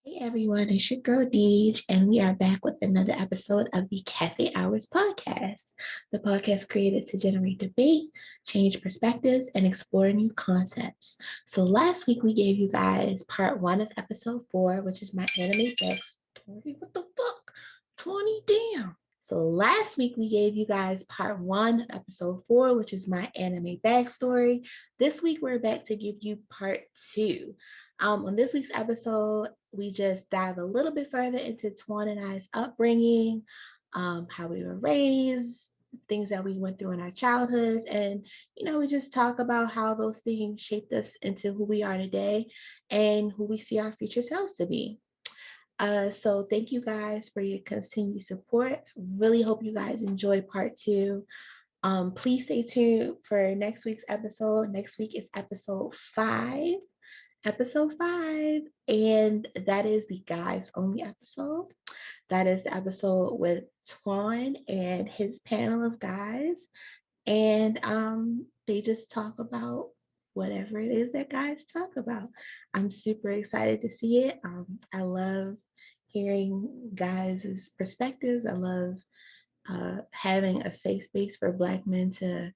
Hey everyone, it's your girl Deej, and we are back with another episode of the Cafe Hours podcast, the podcast created to generate debate, change perspectives, and explore new concepts. So last week we gave you guys part one of episode 4, which is my anime backstory. What the fuck? 20, damn. So last week we gave you guys part one of episode 4, which is my anime backstory. This week we're back to give you part 2. On this week's episode, we just dive a little bit further into Tuan and I's upbringing, how we were raised, things that we went through in our childhoods, and we just talk about how those things shaped us into who we are today and who we see our future selves to be. So thank you guys for your continued support. Really hope you guys enjoy part 2. Please stay tuned for next week's episode. Next week is episode 5, and that is the guys only episode. That is the episode with Tuan and his panel of guys, and they just talk about whatever it is that guys talk about. I'm super excited to see it. I love hearing guys' perspectives. I love having a safe space for Black men to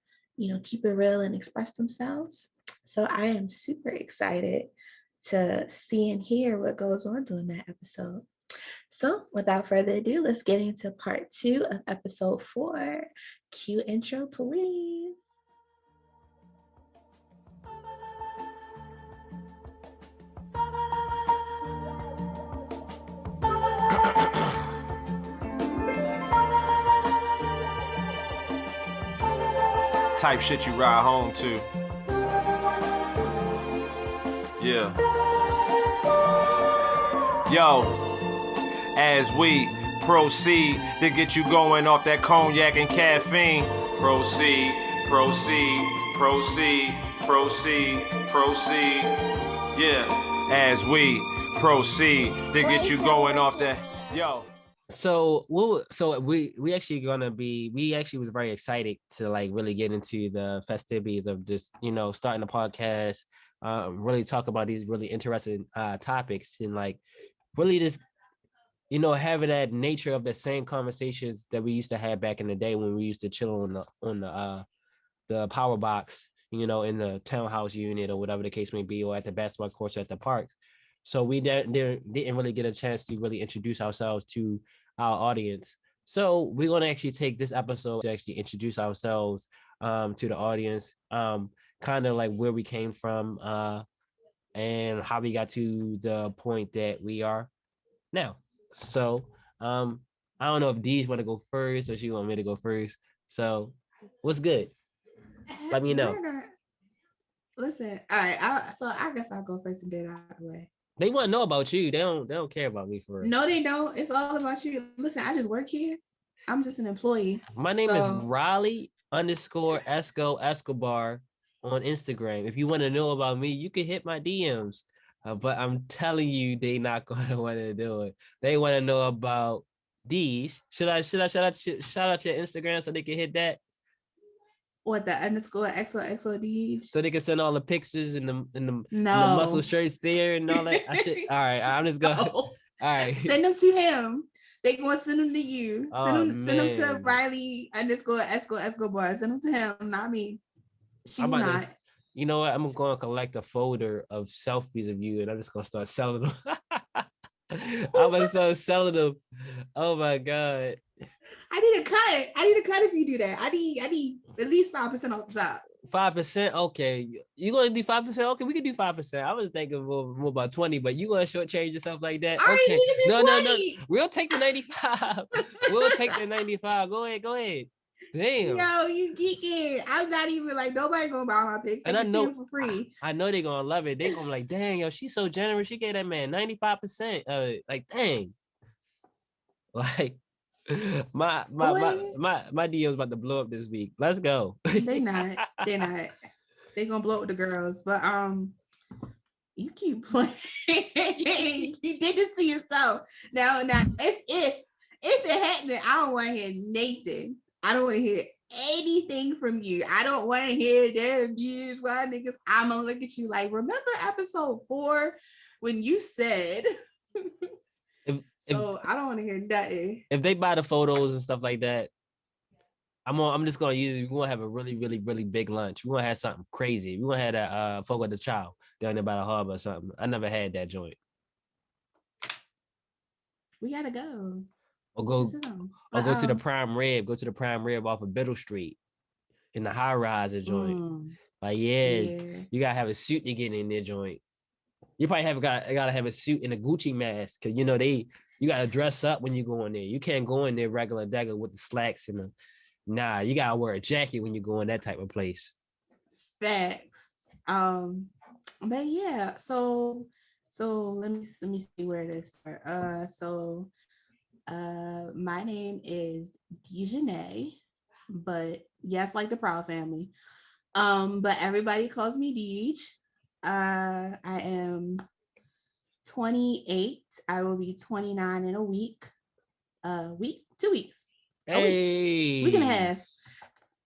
keep it real and express themselves. So I am super excited to see and hear what goes on during that episode. So without further ado, let's get into part 2 of episode 4. Cue intro, please. Type shit you ride home to. Yeah. Yo, as we proceed to get you going off that cognac and caffeine. Proceed, proceed, proceed, proceed, proceed. Yeah, as we proceed to get you going off that. Yo. So we actually was very excited to like really get into the festivities of just starting the podcast, really talk about these really interesting topics, and like really just having that nature of the same conversations that we used to have back in the day when we used to chill on the power box, in the townhouse unit or whatever the case may be, or at the basketball courts or at the parks. So we didn't really get a chance to really introduce ourselves to our audience. So we're going to actually take this episode to actually introduce ourselves to the audience, kind of like where we came from and how we got to the point that we are now. So I don't know if Deej want to go first or she want me to go first. So what's good? Let me know. Listen, all right. So I guess I'll go first and get it out of the way. They want to know about you. They don't care about me for real. No, they don't. It's all about you. Listen, I just work here. I'm just an employee. My name is Raleigh_Escobar on Instagram. If you want to know about me, you can hit my DMs. But I'm telling you, they not gonna want to do it. They want to know about these. Should I shout out your Instagram so they can hit that? What, the _XOXOD? So they can send all the pictures and the muscle shirts there and all that. All right, I'm just going. No. All right. Send them to him. They gonna send them to you. Send them to Riley_Escobar. Send them to him, not me. She will not. You know what? I'm going to collect a folder of selfies of you, and I'm just going to start selling them. I'm going to start selling them. Oh my God. I need a cut if you do that. I need at least 5% off the top. 5%? Okay. You going to do 5%? Okay, we can do 5%. I was thinking more about 20, but you going to shortchange yourself like that? All right, okay. We can do 20. No. We'll take the 95. We'll take the 95. Go ahead. Damn. Yo, you geeking. I'm not even like, nobody gonna buy my pics. And I know for free. I know they're gonna love it. They're gonna be like, dang, yo, she's so generous. She gave that man 95%. Like, dang. Like, my DM's about to blow up this week. Let's go. They're not. They're gonna blow up with the girls. But you keep playing. You did this to yourself. Now if it happened, I don't want to hear Nathan. I don't want to hear anything from you. I don't want to hear them views. Why niggas? I'm gonna look at you like, remember episode 4 when you said So I don't want to hear nothing. If they buy the photos and stuff like that, I'm just gonna use. We're gonna have a really, really, really big lunch. We're gonna have something crazy. We're gonna have that Fogo de Chao down there by the harbor or something. I never had that joint. We gotta go. Or go But, go to the Prime Rib. Go to the Prime Rib off of Biddle Street in the high riser joint. Like, yeah, you gotta have a suit to get in their joint. You probably gotta have a suit and a Gucci mask because you know you gotta dress up when you go in there. You can't go in there regular dagger with the slacks and the you gotta wear a jacket when you go in that type of place. Facts. But yeah, so let me see where to start. My name is Deej, but yes, like the Proud Family. But everybody calls me Deej. I am 28. I will be 29 in a week. 2 weeks. Hey. Week and a half.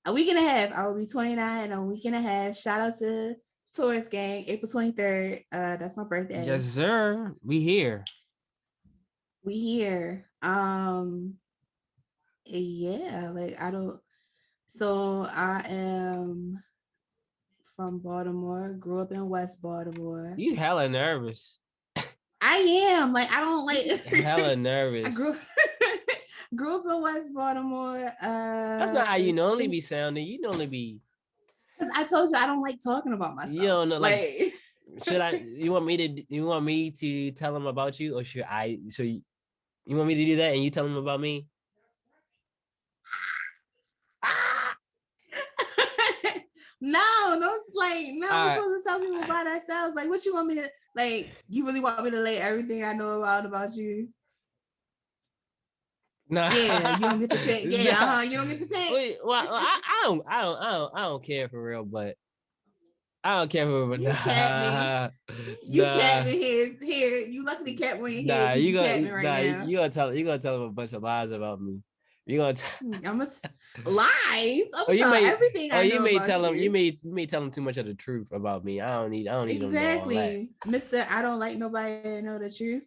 A week and a half. I will be 29 in a week and a half. Shout out to Taurus Gang, April 23rd. That's my birthday. Yes, sir. We here. Yeah, like I am from Baltimore, grew up in West Baltimore. You hella nervous. I am. Like, I don't like hella nervous. I grew up in West Baltimore. That's not how you normally be sounding. You normally be. Because I told you I don't like talking about myself. You don't know, like should I? You want me to tell them about you, or should I? So you want me to do that, and you tell them about me? No, it's like no. We're supposed to tell people about ourselves. Like, what you want me to like? You really want me to lay everything I know about you? Nah. Yeah, you don't get to pick. Yeah, you don't get to pick. Wait, well, I don't care for real, but I don't care for real. You cat me. You cat me here. You luckily cat me here. Nah, you cat me right now. You gonna tell them a bunch of lies about me. You gonna lies? Everything I know about you. You may tell them too much of the truth about me. I don't need exactly, Mr. I don't like nobody to know the truth.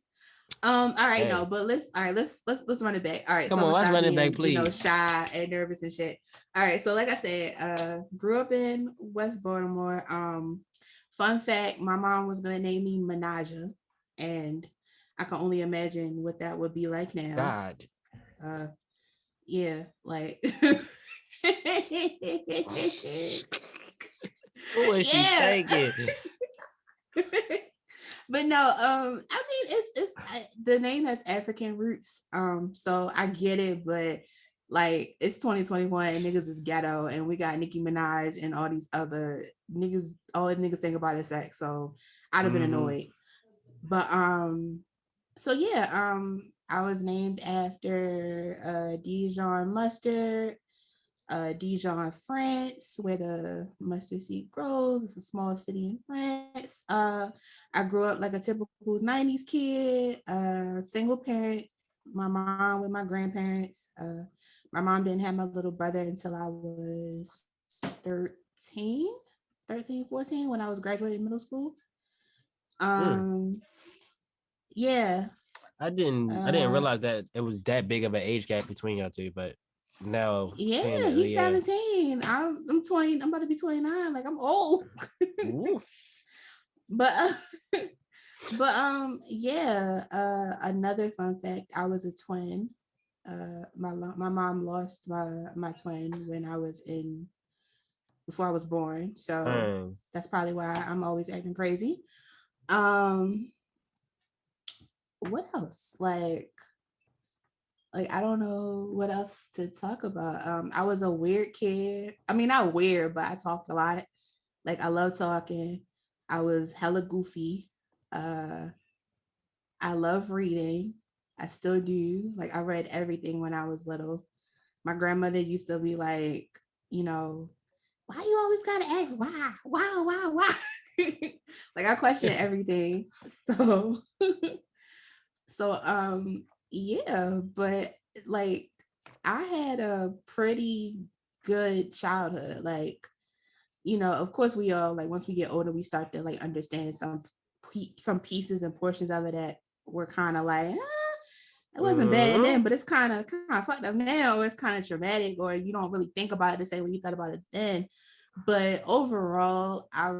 All right, no, but let's run it back. All right, come on, let's run it back, please. Shy and nervous and shit. All right, so like I said, grew up in West Baltimore. Fun fact: my mom was gonna name me Menaja, and I can only imagine what that would be like now. God. Yeah, like. What was she thinking? But no, I mean, it's the name has African roots, so I get it, but like it's 2021 and niggas is ghetto, and we got Nicki Minaj and all these other niggas. All the niggas think about is sex, so I'd have been annoyed. But so yeah, I was named after Dijon mustard. Dijon, France, where the mustard seed grows. It's a small city in France. I grew up like a typical 90's kid, single parent, my mom with my grandparents. My mom didn't have my little brother until I was 13, 14, when I was graduating middle school. Yeah. I didn't realize that it was that big of an age gap between y'all two, but no. Yeah, he's 17. I'm 20. I'm about to be 29. Like, I'm old. But yeah. Another fun fact: I was a twin. My mom lost my twin when before I was born. So that's probably why I'm always acting crazy. What else? Like I don't know what else to talk about. I was a weird kid. I mean, not weird, but I talked a lot. Like, I love talking. I was hella goofy. I love reading. I still do. Like, I read everything when I was little. My grandmother used to be like, why you always gotta ask why? Like, I question everything. So yeah, but like I had a pretty good childhood. Like, of course we all, like, once we get older, we start to like understand some pieces and portions of it that were kind of like It wasn't bad then, but it's kind of fucked up now. It's kind of traumatic, or you don't really think about it the same way you thought about it then. But overall, I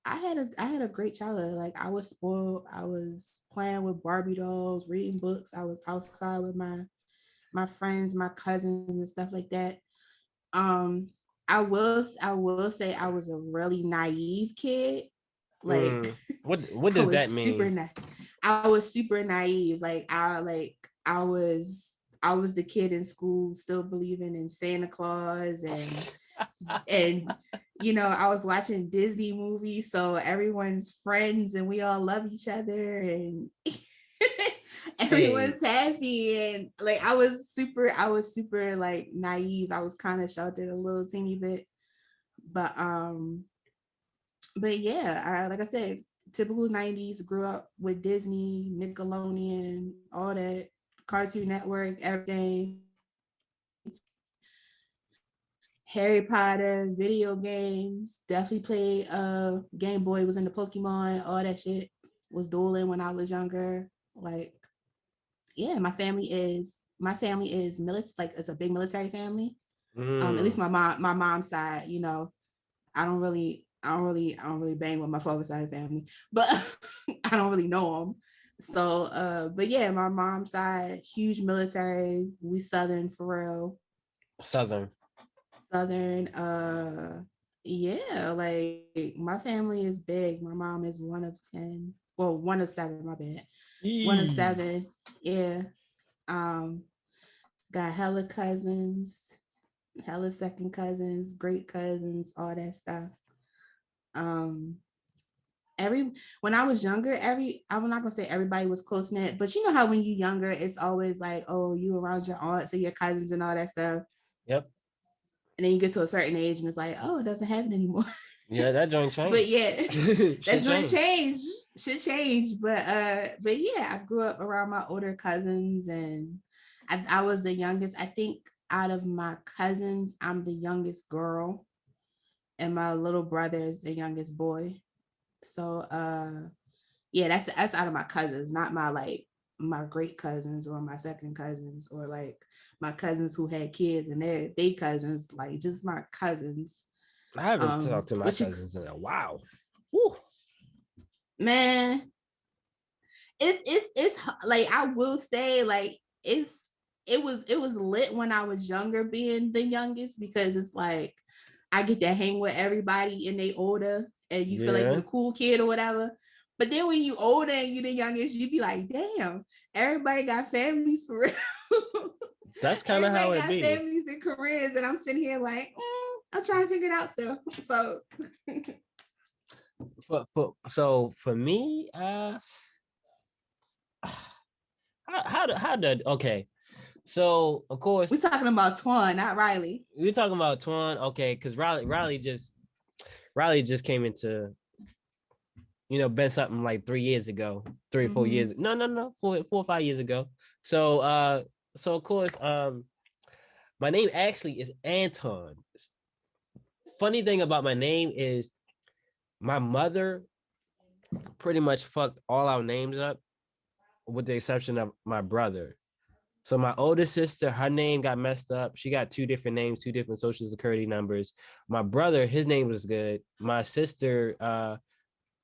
had a great childhood. Like I was spoiled. I was playing with Barbie dolls, reading books. I was outside with my friends, my cousins, and stuff like that. Um, I will say I was a really naive kid. Like What I does that was super mean? I was super naive. I was the kid in school still believing in Santa Claus and you know, I was watching Disney movies, so everyone's friends and we all love each other and Hey, everyone's happy and like I was super like naive. I was kind of sheltered a little teeny bit. But but yeah, like I said, typical 90's, grew up with Disney, Nickelodeon, all that, Cartoon Network, everything. Harry Potter, video games, definitely played Game Boy, was into Pokemon, all that shit. Was dueling when I was younger. Like, yeah, my family is military, like it's a big military family. At least mm, my mom's side, you know, I don't really bang with my father's side of the family, but I don't really know them. So, but yeah, my mom's side, huge military. We Southern for real. Southern. Southern, yeah, like my family is big. My mom is one of 10. Well, one of seven, my bad. One of Eee. seven. Yeah. Um, got hella cousins, hella second cousins, great cousins, all that stuff. Um, every when I was younger, I'm not gonna say everybody was close knit, but you know how when you're younger, it's always like, oh, you around your aunts and your cousins and all that stuff. Yep. And then you get to a certain age and it's like, oh, it doesn't happen anymore. Yeah, that joint But changed. yeah, that Shit joint changed. change should change. But yeah, I grew up around my older cousins and I was the youngest. I think out of my cousins, I'm the youngest girl, and my little brother is the youngest boy. So yeah, that's out of my cousins, not my like my great cousins or my second cousins or like my cousins who had kids and they cousins, like just my cousins. I haven't talked to my What you cousins in a while. Woo. man, it's like I will say like it was lit when I was younger being the youngest because it's like I get to hang with everybody and they older and you feel like you're Yeah, the cool kid or whatever. But then when you older and you the youngest, you be like, damn, everybody got families for real. that's kind of how Everybody it got be. families and careers, and I'm sitting here like, I'm trying to figure it out still. So For me, how did okay. So of we're course talking about Tuan, not Riley. we're talking about Tuan. Okay, because Riley just came into been something like 3 years ago, 3 or 4 years. Mm-hmm. No, 4 or 5 years ago. So so of course my name actually is Anton. Funny thing about my name is my mother pretty much fucked all our names up with the exception of my brother. So my older sister, her name got messed up. She got two different names, two different social security numbers. My brother, his name was good. My sister,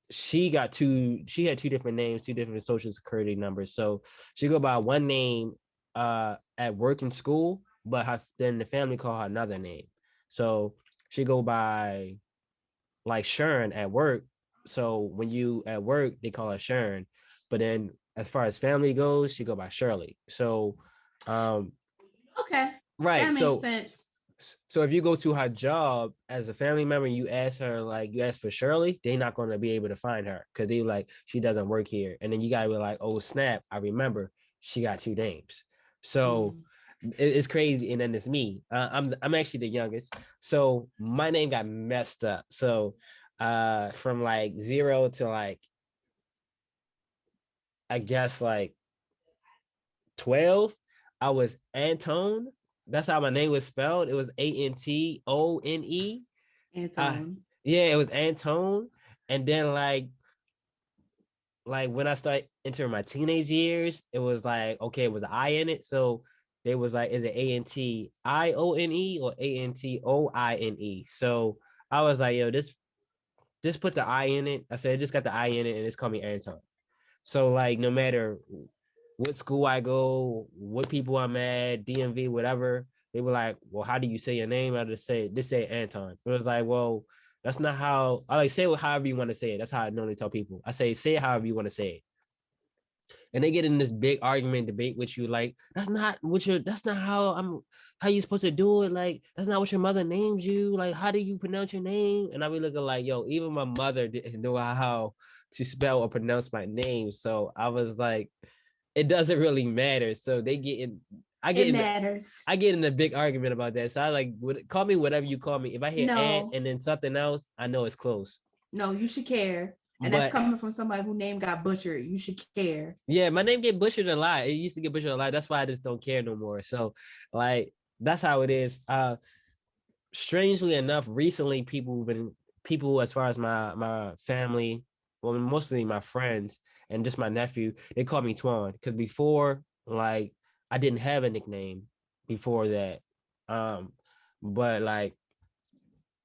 she had two different names, two different social security numbers. So she go by one name at work and school, but then the family call her another name. So she go by like Sharon at work. So when you at work, they call her Sharon. But then as far as family goes, she go by Shirley. So um Okay, right. that makes So sense. so if you go to her job as a family member and you ask for Shirley, they're not going to be able to find her because they like she doesn't work here. And then you gotta be like, oh snap, I remember she got two names. So Mm. it's crazy. And then it's me. I'm actually the youngest. So my name got messed up. So from like zero to like I guess like 12, I was Antone. That's how my name was spelled. It was Antone. Uh Antone. yeah, it was Antone. And then like like when I started entering my teenage years, it was like, okay, it was an I in it. So they was like, is it Antione or Antoine? So I was like, yo, this just put the I in it. I said, just got the I in it and it's called me Anton. So like no matter what school I go, what people I'm at, DMV, whatever, they were like, well, how do you say your name? I just say Anton. It was like, well, that's not how I like say it however you want to say it. That's how I normally tell people. I say it however you want to say it. And they get in this big argument debate with you, like that's not how you supposed to do it. Like that's not what your mother names you. Like how do you pronounce your name? And I be looking like, yo, even my mother didn't know how to spell or pronounce my name. So I was like, it doesn't really matter. So they get in. It matters. I get in a big argument about that. So I like call me whatever you call me. If I hear no. and then something else, I know it's close. No, you should care. And that's coming from somebody whose name got butchered. You should care. Yeah, my name get butchered a lot. It used to get butchered a lot. That's why I just don't care no more. So like that's how it is. Strangely enough, recently people as far as my family, well, mostly my friends and just my nephew, they call me Tuan. Because before, like, I didn't have a nickname before that. But like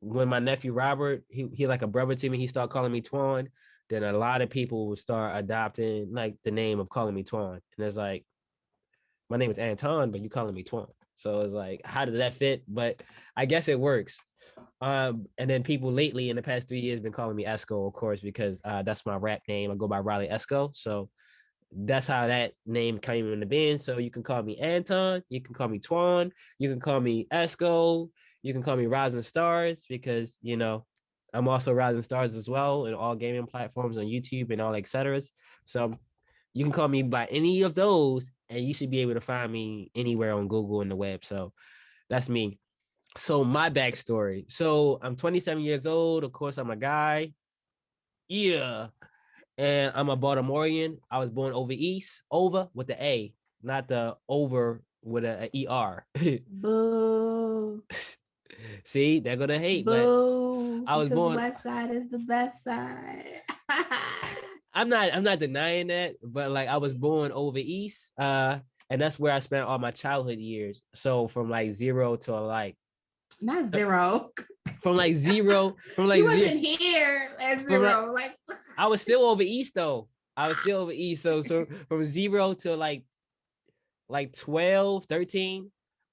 when my nephew Robert, he like a brother to me, he started calling me Tuan. Then a lot of people would start adopting like the name of calling me Tuan. And it's like, my name is Anton, but you calling me Tuan. So it's like, how did that fit? But I guess it works. And then people lately in the past 3 years been calling me Esco, of course, because that's my rap name. I go by Riley Esco. So that's how that name came into being. So you can call me Anton, you can call me Tuan, you can call me Esco, you can call me Rising Stars because I'm also Rising Stars as well in all gaming platforms on YouTube and all etc. So you can call me by any of those, and you should be able to find me anywhere on Google and the web. So that's me. So my backstory. So I'm 27 years old. Of course, I'm a guy. Yeah. And I'm a Baltimorean. I was born over with the A, not the over with a ER. Boo. See, they're gonna hate. Boo. But I was born. West Side is the best side. I'm not denying that, but like I was born over east, and that's where I spent all my childhood years. So from like zero to like not zero. From like zero, you wasn't here at zero. Like I was still over east though. I was still over east. So from zero to like 12, 13,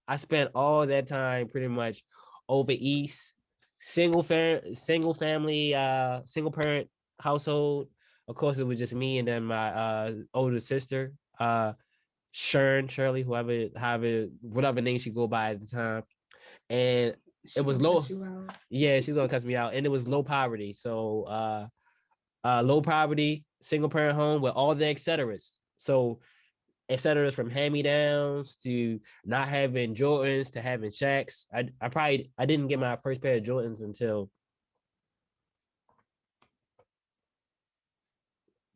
I spent all that time pretty much over east, single family, single parent household. Of course, it was just me and then my older sister, Shirley, whatever name she go by at the time. And it was low. Yeah, she's gonna cuss me out. And it was low poverty. So low poverty, single parent home with all the et ceteras. So et ceteras from hand-me-downs to not having Jordans to having Shaqs. I didn't get my first pair of Jordans until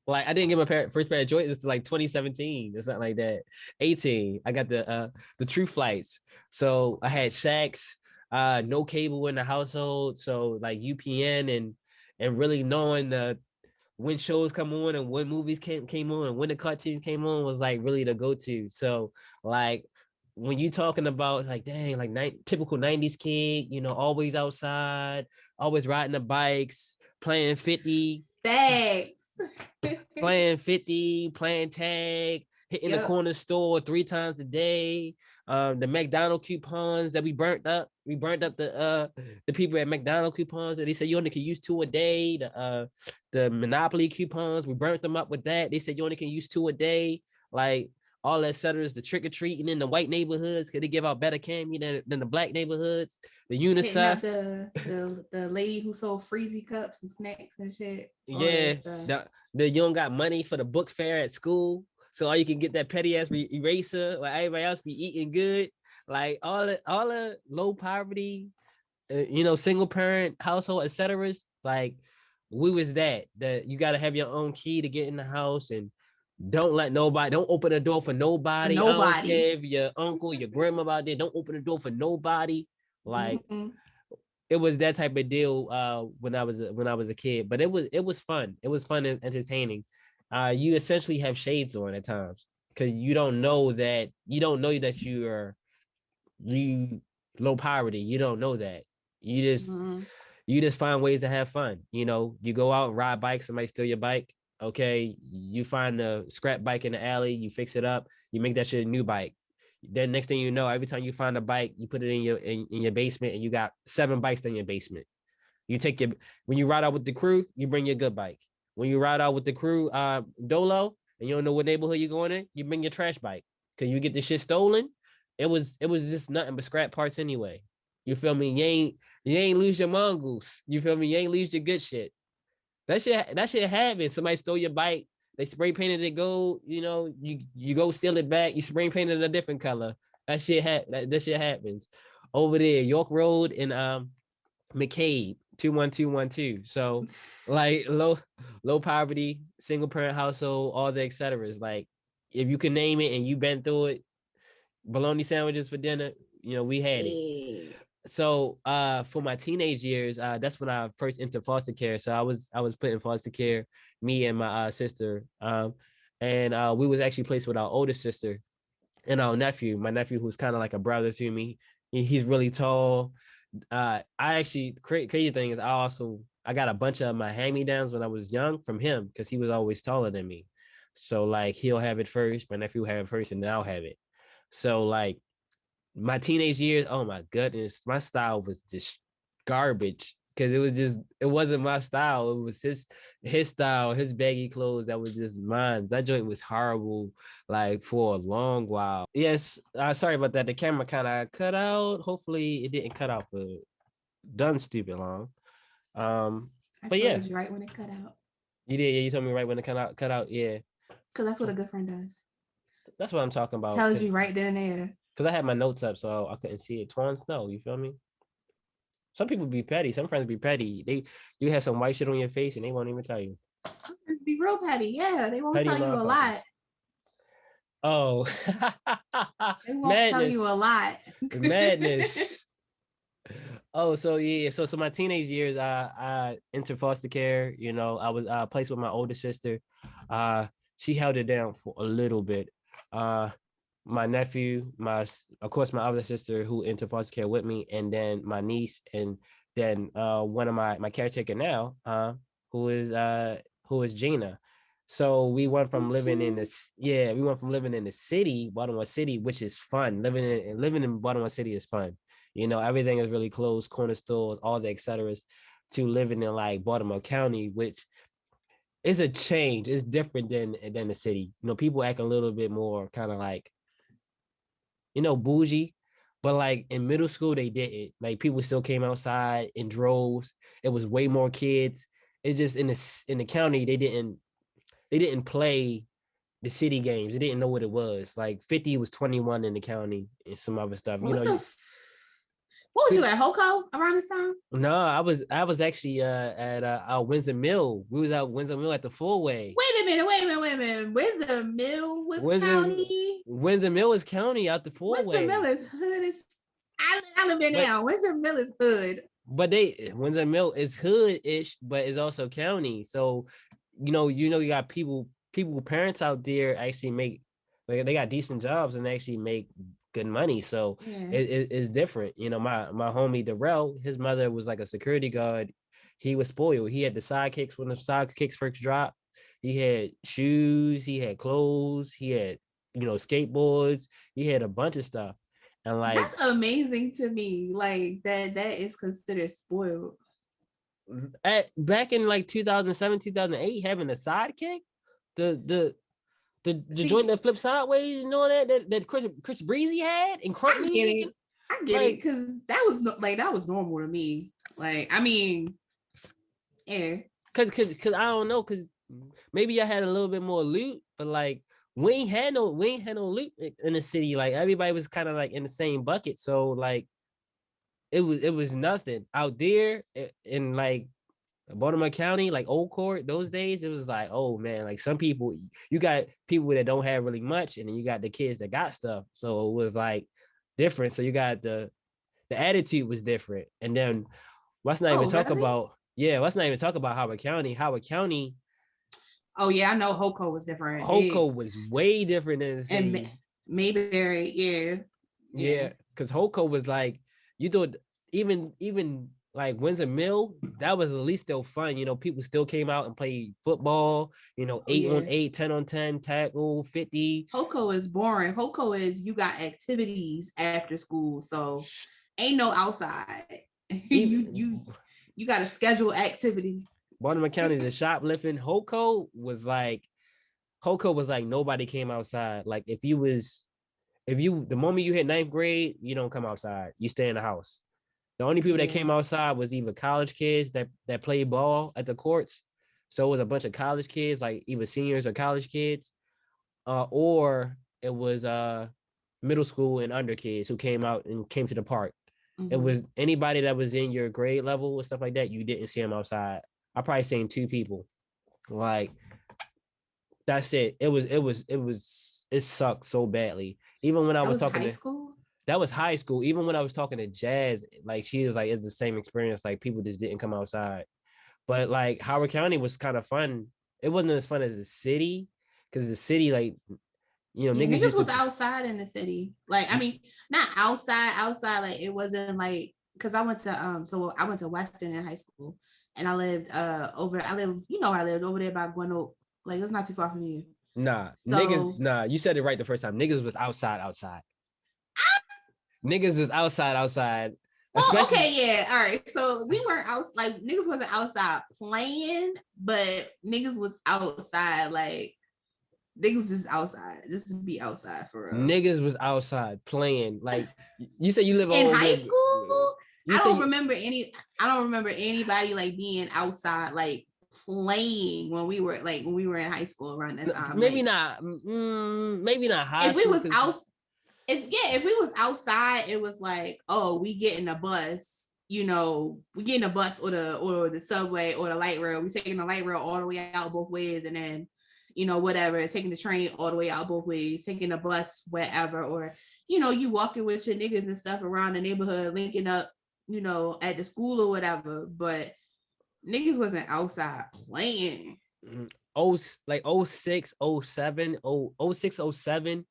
like I didn't get my first pair of Jordans until like 2017 or something like that. 18. I got the True Flights. So I had Shaqs, no cable in the household. So like UPN and really knowing when shows come on and when movies came on and when the cartoons came on was like really the go-to. So like when you talking about like dang like typical 90's kid, always outside, always riding the bikes, playing 50. Thanks. Playing 50, playing tag, hitting the corner store 3 times a day. The McDonald's coupons that we burnt up. We burnt up the people at McDonald's coupons that they said you only can use 2 a day. The Monopoly coupons, we burnt them up with that. They said you only can use 2 a day. Like all that is the trick or treating in the white neighborhoods because they give out better candy than the black neighborhoods. The UNICEF, the lady who sold freezy cups and snacks and shit. Yeah, the you don't got money for the book fair at school, so all you can get that petty ass eraser while everybody else be eating good. Like all the low poverty, single parent household, etc. Like we was that you got to have your own key to get in the house and don't open the door for nobody. I don't care if your uncle, your grandma out there, don't open the door for nobody. Like it was that type of deal when I was a kid, but it was fun. It was fun and entertaining. you essentially have shades on at times because you don't know that you low poverty. You don't know that. You just find ways to have fun. You know, you go out, ride bikes, somebody steal your bike. Okay, you find a scrap bike in the alley, you fix it up, you make that shit a new bike. Then next thing you know, every time you find a bike, you put it in your basement, and you got 7 bikes in your basement. You take your When you ride out with the crew, you bring your good bike. When you ride out with the crew, dolo, and you don't know what neighborhood you're going in, you bring your trash bike because you get the shit stolen. It was just nothing but scrap parts anyway. You feel me? You ain't lose your mongoose. You feel me? You ain't lose your good shit. That shit happened. Somebody stole your bike. They spray painted it gold. You know, you go steal it back. You spray painted it a different color. That shit happens over there, York Road and McCabe 21212. So like low poverty, single parent household, all the etceteras. Like if you can name it and you been through it, bologna sandwiches for dinner. You know, we had it. So for my teenage years, that's when I first entered foster care. So I was put in foster care, me and my sister. And we was actually placed with our older sister and our nephew. My nephew, who's kind of like a brother to me. He's really tall. I actually crazy thing is I got a bunch of my hand-me-downs when I was young from him because he was always taller than me. So like he'll have it first, my nephew will have it first, and then I'll have it. So like my teenage years, oh my goodness, my style was just garbage because it wasn't my style. It was his style, his baggy clothes that was just mine. That joint was horrible, like for a long while. Yes, sorry about that. The camera kind of cut out. Hopefully, it didn't cut out for done stupid long. I but told yeah, you right when it cut out. You did. Yeah, you told me right when it cut out. Yeah, because that's what a good friend does. That's what I'm talking about. Tells you right then and there. Because I had my notes up, so I couldn't see it. Tuan Snow, you feel me? Some people be petty. Some friends be petty. You have some white shit on your face and they won't even tell you. Some friends be real petty. Yeah, they won't Petty tell you a lot. Oh, they won't tell you a lot. Madness. Oh, so yeah, so my teenage years, I entered foster care. You know, I was placed with my older sister. She held it down for a little bit. My nephew, of course my other sister who entered foster care with me, and then my niece, and then one of my caretaker now, who is Gina. So we went from living in the city, Baltimore City, which is fun. Living in Baltimore City is fun. You know, everything is really close, corner stores, all the etceteras, to living in like Baltimore County, which is a change. It's different than the city. You know, people act a little bit more kind of like, you know, bougie, but like in middle school they didn't. Like people still came outside in droves. It was way more kids. It's just in the county they didn't play the city games. They didn't know what it was. Like 50 was 21 in the county and some other stuff. What was you at Hoco around this time? No, I was actually at Windsor Mill. We was at Windsor Mill at the Full Way. Wait a minute. Windsor Mill was county. Windsor Mill is county out the Full Way. Windsor Mill is hood. I live there now. Windsor Mill is hood. But Windsor Mill is hood-ish, but it's also county. So you got people parents out there actually make, like, they got decent jobs and they actually make good money. So it's different. You know, my homie Darrell, his mother was like a security guard. He was spoiled. He had the sidekicks when the sidekicks first dropped. He had shoes, he had clothes, he had, skateboards, he had a bunch of stuff. And like, that's amazing to me. Like that is considered spoiled. Back in like 2007, 2008, having a sidekick, the joint that flipped sideways, that Chris Breezy had and Crunk. I get it, because that was normal to me. Like, I mean, yeah. Cause I don't know, cause maybe I had a little bit more loot, but like we ain't had no loot in the city. Like everybody was kind of like in the same bucket. So like it was nothing out there in like Baltimore County, like Old Court, those days. It was like, oh man, like some people, you got people that don't have really much, and then you got the kids that got stuff. So it was like different. So you got the attitude was different. And then let's not even talk about Howard County. Howard County, Oh yeah, I know Hoko was different. Hoko was way different than the and city. Mayberry, Yeah, because Hoko was like, you thought even like Windsor Mill, that was at least still fun. You know, people still came out and played football, you know, 8-on-8, 10-on-10, tackle, 50. Hoko is boring. Hoko is you got activities after school, so ain't no outside. you got a scheduled activity. Baltimore County, the shoplifting. Hoko was like nobody came outside. Like if you the moment you hit ninth grade, you don't come outside. You stay in the house. The only people that came outside was either college kids that played ball at the courts. So it was a bunch of college kids, like either seniors or college kids, or it was middle school and under kids who came out and came to the park. It was anybody that was in your grade level or stuff like that. You didn't see them outside. I probably seen 2 people. Like that's it. It sucked so badly. Even when I was talking high school. That was high school. Even when I was talking to Jazz, like she was like, it's the same experience. Like people just didn't come outside. But like Howard County was kind of fun. It wasn't as fun as the city, because the city, like, you know, niggas was outside in the city. Like, I mean, not outside. Like it wasn't like, because I went to Western in high school, and I lived I lived over there by Gwinnett. Like it's not too far from you. Niggas, you said it right the first time. Niggas was outside. Niggas was outside. Well, okay, yeah, all right. So we weren't out, like niggas wasn't outside playing, but niggas was outside, like niggas just outside, just to be outside for real. Niggas was outside playing. Like you said, you live in high school. I don't remember anybody like being outside like playing when we were in high school around that time. Maybe not high if school. If we was outside, it was like, oh, we getting a bus, we getting a bus or the subway or the light rail. We taking the light rail all the way out both ways, and then whatever, taking the train all the way out both ways, taking the bus wherever, or you walking with your niggas and stuff around the neighborhood, linking up, at the school or whatever. But niggas wasn't outside playing. Like 06, 07, 06, 07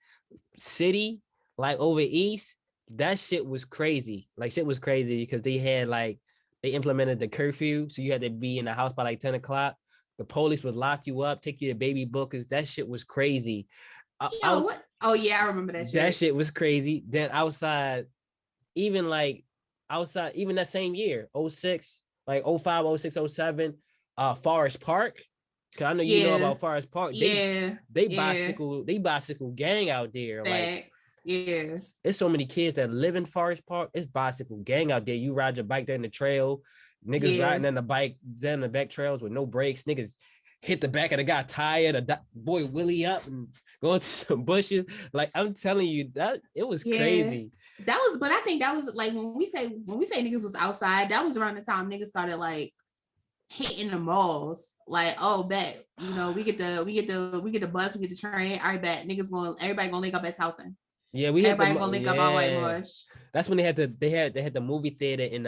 city, like over east, that shit was crazy. Like shit was crazy because they implemented the curfew, so you had to be in the house by like 10 o'clock. The police would lock you up, take you to baby bookers. That shit was crazy. What? Oh yeah, I remember that shit. That shit was crazy. Then outside, even that same year, 06, like 05, 06, 07, Forest Park. Cause I know you know about Forest Park. They bicycle gang out there. Facts. Like, it's so many kids that live in Forest Park. It's bicycle gang out there. You ride your bike down the trail. Niggas riding on the bike down the back trails with no brakes. Niggas hit the back of the guy tire, the boy Willie up and go into some bushes. Like I'm telling you, that it was crazy. But I think that was like when we say niggas was outside, that was around the time niggas started like hitting the malls. Like, oh, bet, we get the bus, we get the train. All right, bet, everybody gonna link up at Towson. Yeah, everybody gonna link up at White Marsh. That's when they had the movie theater in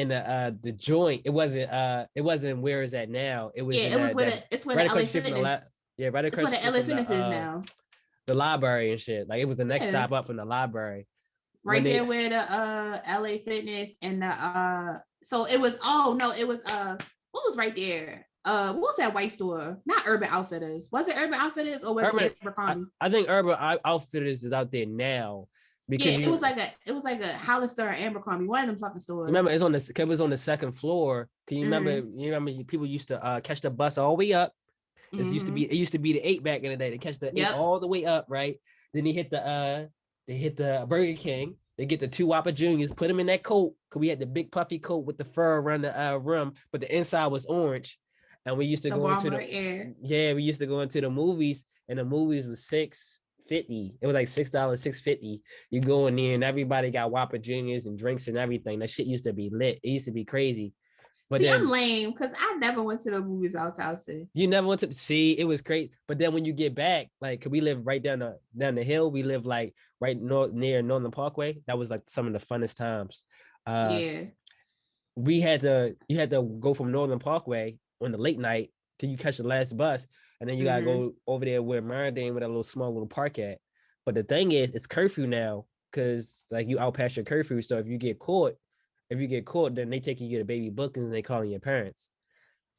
the joint. It wasn't where is that now. It was it's where the LA Fitness. Right across where the LA Fitness is now. The library and shit. Like it was the next stop up from the library. Right there where the LA Fitness and the so it was what was right there? What was that white store? Not Urban Outfitters. Was it Urban Outfitters or was it Abercrombie? I think Urban Outfitters is out there now. Because it was like a Hollister or Abercrombie, one of them fucking stores. Remember, it was on the second floor. Can you remember? You remember people used to catch the bus all the way up. It used to be the 8 back in the day. They catch the 8 all the way up, right? Then they hit the Burger King. They get the 2 Whopper Juniors, put them in that coat, because we had the big puffy coat with the fur around the rim, but the inside was orange. And we used to go into we used to go into the movies, and the movies was $6.50. It was like $6, $6.50. You go in there and everybody got Whopper Juniors and drinks and everything. That shit used to be lit. It used to be crazy. But I'm lame because I never went to the movies out Towson. You never went to see it was great. But then when you get back, like, cause we live right down the hill. We live like right near Northern Parkway. That was like some of the funnest times. You had to go from Northern Parkway on the late night till you catch the last bus, and then you gotta Mm-hmm. go over there where Marindane, where that little small little park at. But the thing is, it's curfew now because like you out past your curfew. So if you get caught, then they take you to the baby bookings and they calling your parents.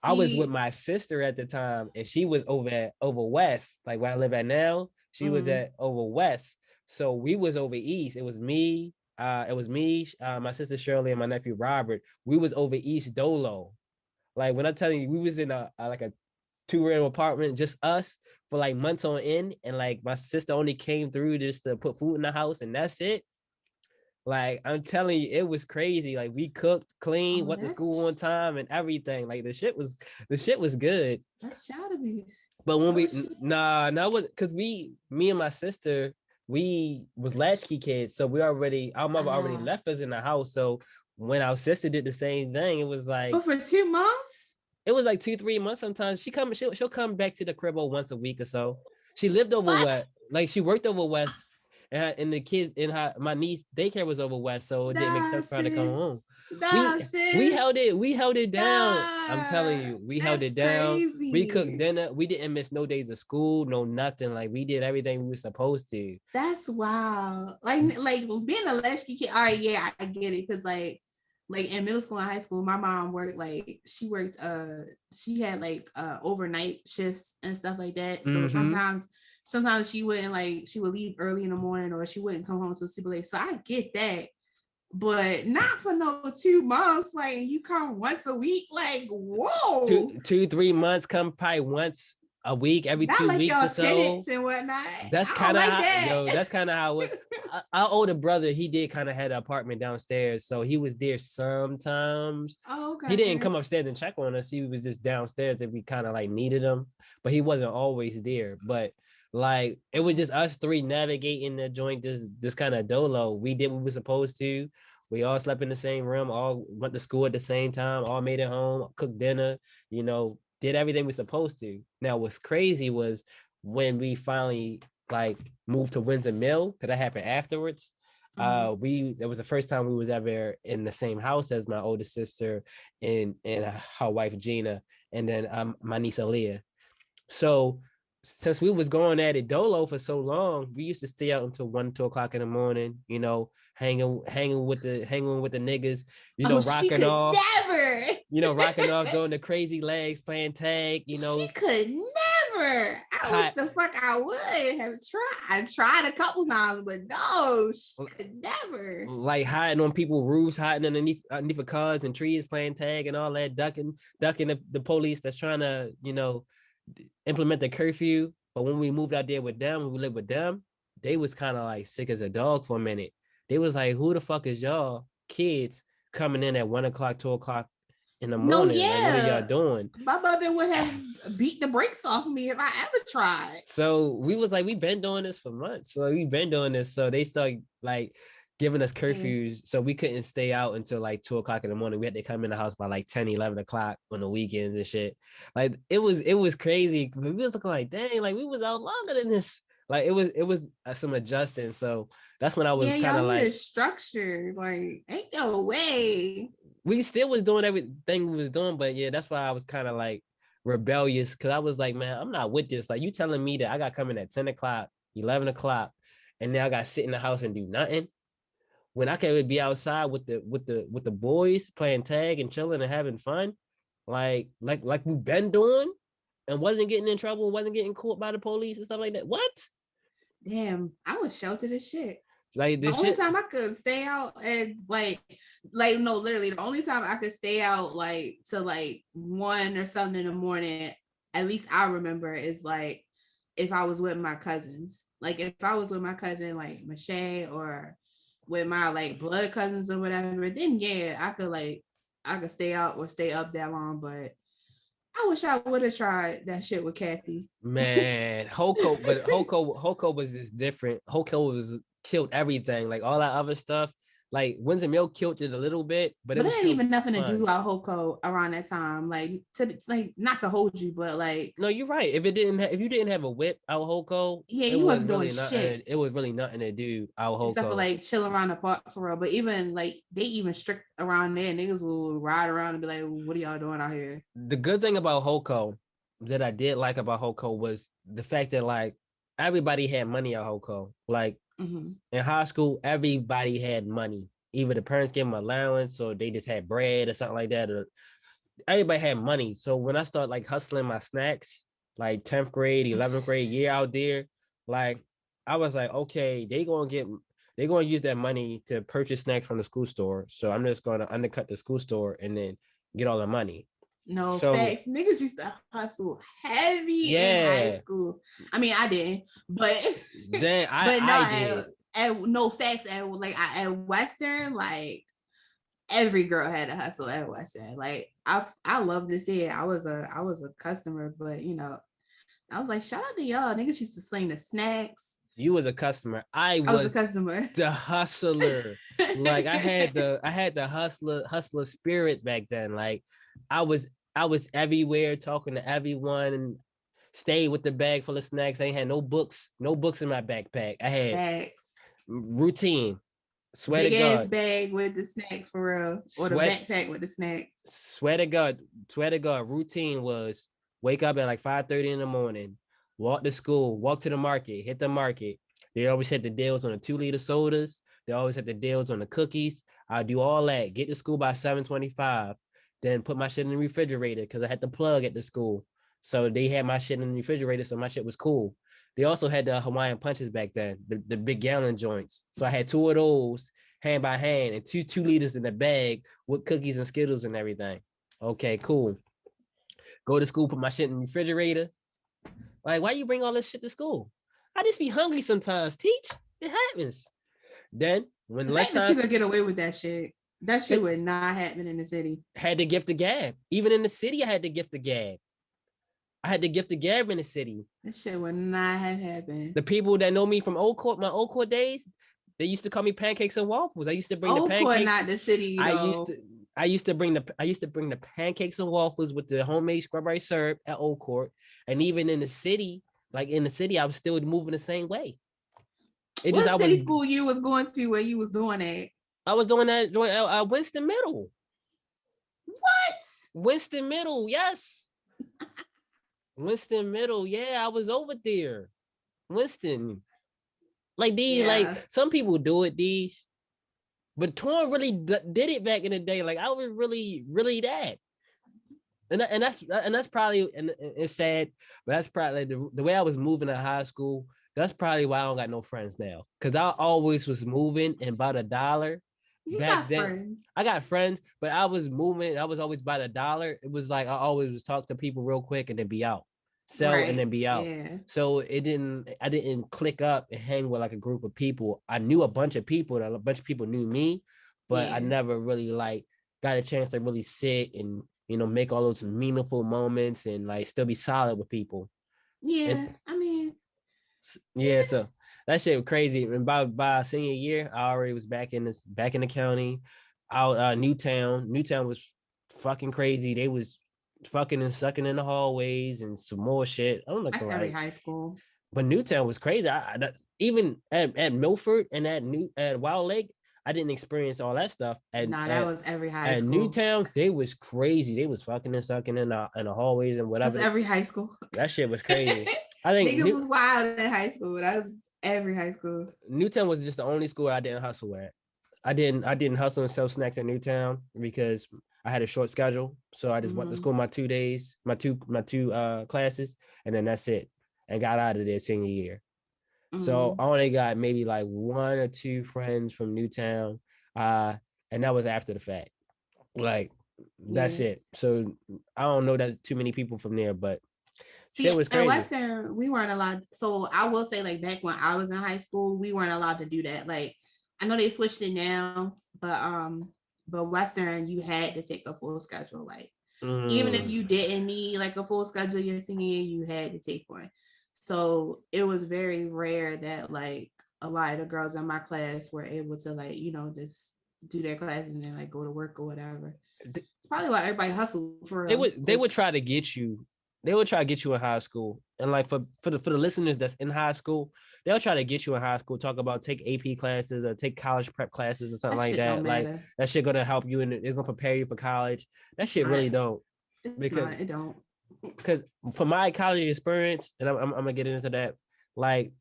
I was with See, my sister at the time, and she was over west, like where I live at now. She was mm, at over west, so we was over east. My sister Shirley, and my nephew Robert. We was over East Dolo. Like when I'm telling you, we was in a like a 2-room apartment, just us for like months on end, and like my sister only came through just to put food in the house, and that's it. Like I'm telling you, it was crazy. Like we cooked, clean, oh, went to school on time, and everything. Like the shit was good. that's child abuse. But when Oh we shit. because me and my sister, we was latchkey kids, so our mother already Ah, left us in the house. So when our sister did the same thing, but for 2 months. it was like 2-3 months. Sometimes she'll come back to the crib once a week or so. She lived over What? west, like she worked over west, and the kids in her my niece daycare was over west, so it didn't make Nah, sense for her to come home. sis. Nah, We sis. held it down. I'm telling Nah, you, we held that's it down. We cooked crazy. dinner. We didn't miss no days of school, no nothing. Like we did everything we were supposed to. That's wild. Like being a latchkey kid. All right, yeah, I get it. Cause like in middle school and high school, my mom worked like she had like overnight shifts and stuff like that. So Mm-hmm. sometimes she would leave early in the morning or she wouldn't come home till super late. So I get that. But not for no 2 months. Like you come once a week. Like whoa, 2, 3 months, come probably once a week, every not two like weeks or y'all so. tenants and whatnot. That's I don't kind of like how, that. yo, that's kind of how it. Our older brother, he did kind of had an apartment downstairs, so he was there sometimes. Oh, He didn't okay. come upstairs and check on us. He was just downstairs if we kind of like needed him, but he wasn't always there. But like it was just us three navigating the joint, this kind of dolo. We did what we were supposed to. We all slept in the same room, all went to school at the same time, all made it home, cooked dinner, did everything we were supposed to. Now, what's crazy was when we finally like moved to Windsor Mill, because that happened afterwards. Mhm. That was the first time we was ever in the same house as my older sister and her wife Gina, and then my niece Aaliyah. So since we was going at it dolo for so long, we used to stay out until 1, 2 o'clock in the morning, hanging with the niggas, Oh, she rocking could off, never. rocking off, doing the crazy legs, playing tag, She could never. I wish hot the fuck I would have tried. I tried a couple times, but no, she could never. like hiding on people's roofs, hiding underneath of cars and trees, playing tag and all that, ducking the police that's trying to, implement the curfew. But when we moved out there with them, we lived with them, they was kind of like sick as a dog for a minute. They was like, who the fuck is y'all kids coming in at 1 o'clock, 2 o'clock in the No, morning? Like, what are y'all yeah. doing? My mother would have beat the brakes off of me if I ever tried. So we was like, we've been doing this for months. So we've been doing this. So they started like giving us Yeah. curfews. So we couldn't stay out until like 2 o'clock in the morning. We had to come in the house by like 10, 11 o'clock on the weekends and shit. Like it was crazy. We was looking like, dang, like we was out longer than this. Like it was some adjusting. So that's when I was Yeah, kind y'all of need a like, structure. Like, ain't no way. we still was doing everything we was doing, but yeah, that's why I was kind of like rebellious because I was like, man, I'm not with this. Like, you telling me that I got coming at 10 o'clock, 11 o'clock, and now I got to sit in the house and do nothing when I could be outside with the boys playing tag and chilling and having fun, like we've been doing, and wasn't getting in trouble, wasn't getting caught by the police and stuff like that. What? Damn, I was sheltered as shit. Like The this only shit. time I could stay out and like no, literally the only time I could stay out like to like 1 or something in the morning, at least I remember, is like if I was with my cousins. Like if I was with my cousin like Mache or with my like blood cousins or whatever, then yeah, I could stay out or stay up that long. But I wish I would have tried that shit with Kathy. Man, Hoko was just different. Hoko was killed everything, like all that other stuff. Like Windsor Mill killed it a little bit, but it But it was ain't still even nothing to do fun. about Hoko around that time. Like not to hold you, but like No, you're right. If you didn't have a whip out Hoko, yeah, it you was wasn't doing really nothing. shit It was really nothing to do out except for Hoko. like chill around the park for real. But even like they even strict around there, niggas will ride around and be like, "What are y'all doing out here?" The good thing about Hoko that I did like about Hoko was the fact that like everybody had money at Hoko. Like in high school, everybody had money. Either the parents gave them allowance or they just had bread or something like that. Or everybody had money. So when I started like hustling my snacks, like 10th grade, 11th grade year out there, like I was like, okay, they're gonna use that money to purchase snacks from the school store. So I'm just gonna undercut the school store and then get all the money. No So facts. Niggas used to hustle heavy in high yeah, school. I mean, I didn't, but then but no, I did. at no facts at Western, like every girl had a hustle at Western. Like I love to see it. I was a customer, but you know, I was like, shout out to y'all. Niggas used to sling the snacks. You was a customer. I was a was customer. the hustler. Like I had the hustler spirit back then. Like I was everywhere talking to everyone and stayed with the bag full of snacks. I ain't had no books in my backpack. I had Bags. routine. Swear Big to ass God. bag with the snacks for real. Or the backpack with the snacks. Swear to God. Routine was wake up at like 5:30 in the morning, walk to school, walk to the market, hit the market. They always had the deals on the 2-liter sodas. They always had the deals on the cookies. I do all that. Get to school by 7:25. Then put my shit in the refrigerator because I had the plug at the school. So they had my shit in the refrigerator, so my shit was cool. They also had the Hawaiian punches back then, the big gallon joints. So I had 2 of those hand by hand and 2 liters in the bag with cookies and Skittles and everything. Okay, cool. Go to school, put my shit in the refrigerator. Like, why you bring all this shit to school? I just be hungry sometimes. Teach, it happens. Then when the fact that you could get away with that shit would not happen in the city. Had to gift the gab. Even in the city, I had to gift the gab. I had to gift the gab in the city. This shit would not have happened. The people that know me from Old Court, my Old Court days, they used to call me pancakes and waffles. I used to bring Old the pancakes. Court, not the city. I used to bring the pancakes and waffles with the homemade strawberry syrup at Old Court, and even in the city, I was still moving the same way. What city school you was going to where you was doing that? I was doing that at Winston Middle. What? Winston Middle, yes. Winston Middle, yeah, I was over there. Winston. Like these, like some people do it, these. But Tuan really did it back in the day. Like I was really, really that. And that's probably, and it's sad, but that's probably the way I was moving in high school. That's probably why I don't got no friends now. Cause I always was moving and about $1. You back then, friends. I got friends, but I was moving. I was always about $1. It was like I always was talk to people real quick and then be out, sell and then be out. Yeah. So I didn't click up and hang with like a group of people. I knew a bunch of people, and a bunch of people knew me, but I never really like got a chance to really sit and make all those meaningful moments and like still be solid with people. Yeah, and, I mean, yeah. So that shit was crazy. And by senior year, I already was back in the county, out Newtown. Newtown was fucking crazy. They was fucking and sucking in the hallways and some more shit. I don't know. That's every high school. But Newtown was crazy. Even at Milford and at Wild Lake, I didn't experience all that stuff. That was every high school. At Newtown, they was crazy. They was fucking and sucking in the hallways and whatever. That's every high school. That shit was crazy. I think niggas was wild in high school. That was every high school. Newtown was just the only school I didn't hustle at. I didn't hustle and sell snacks at Newtown because I had a short schedule. So I just went to school my 2 days, my two classes, and then that's it. And got out of there senior year. So I only got maybe like 1 or 2 friends from Newtown. And that was after the fact. Like, that's it. So I don't know that too many people from there, but shit was crazy. At Western, we weren't allowed. So I will say, like, back when I was in high school, we weren't allowed to do that. Like, I know they switched it now, but Western, you had to take a full schedule. Like, even if you didn't need like a full schedule your senior year, you had to take one. So it was very rare that like a lot of the girls in my class were able to like, just do their classes and then like go to work or whatever. It's probably why everybody hustled for they would try to get you. They would try to get you in high school. And like for the listeners that's in high school, they'll try to get you in high school, talk about take AP classes or take college prep classes or something like that. Like that shit gonna help you and it's gonna prepare you for college. That shit really don't. It don't. because for my college experience, and I'm gonna get into that. Like,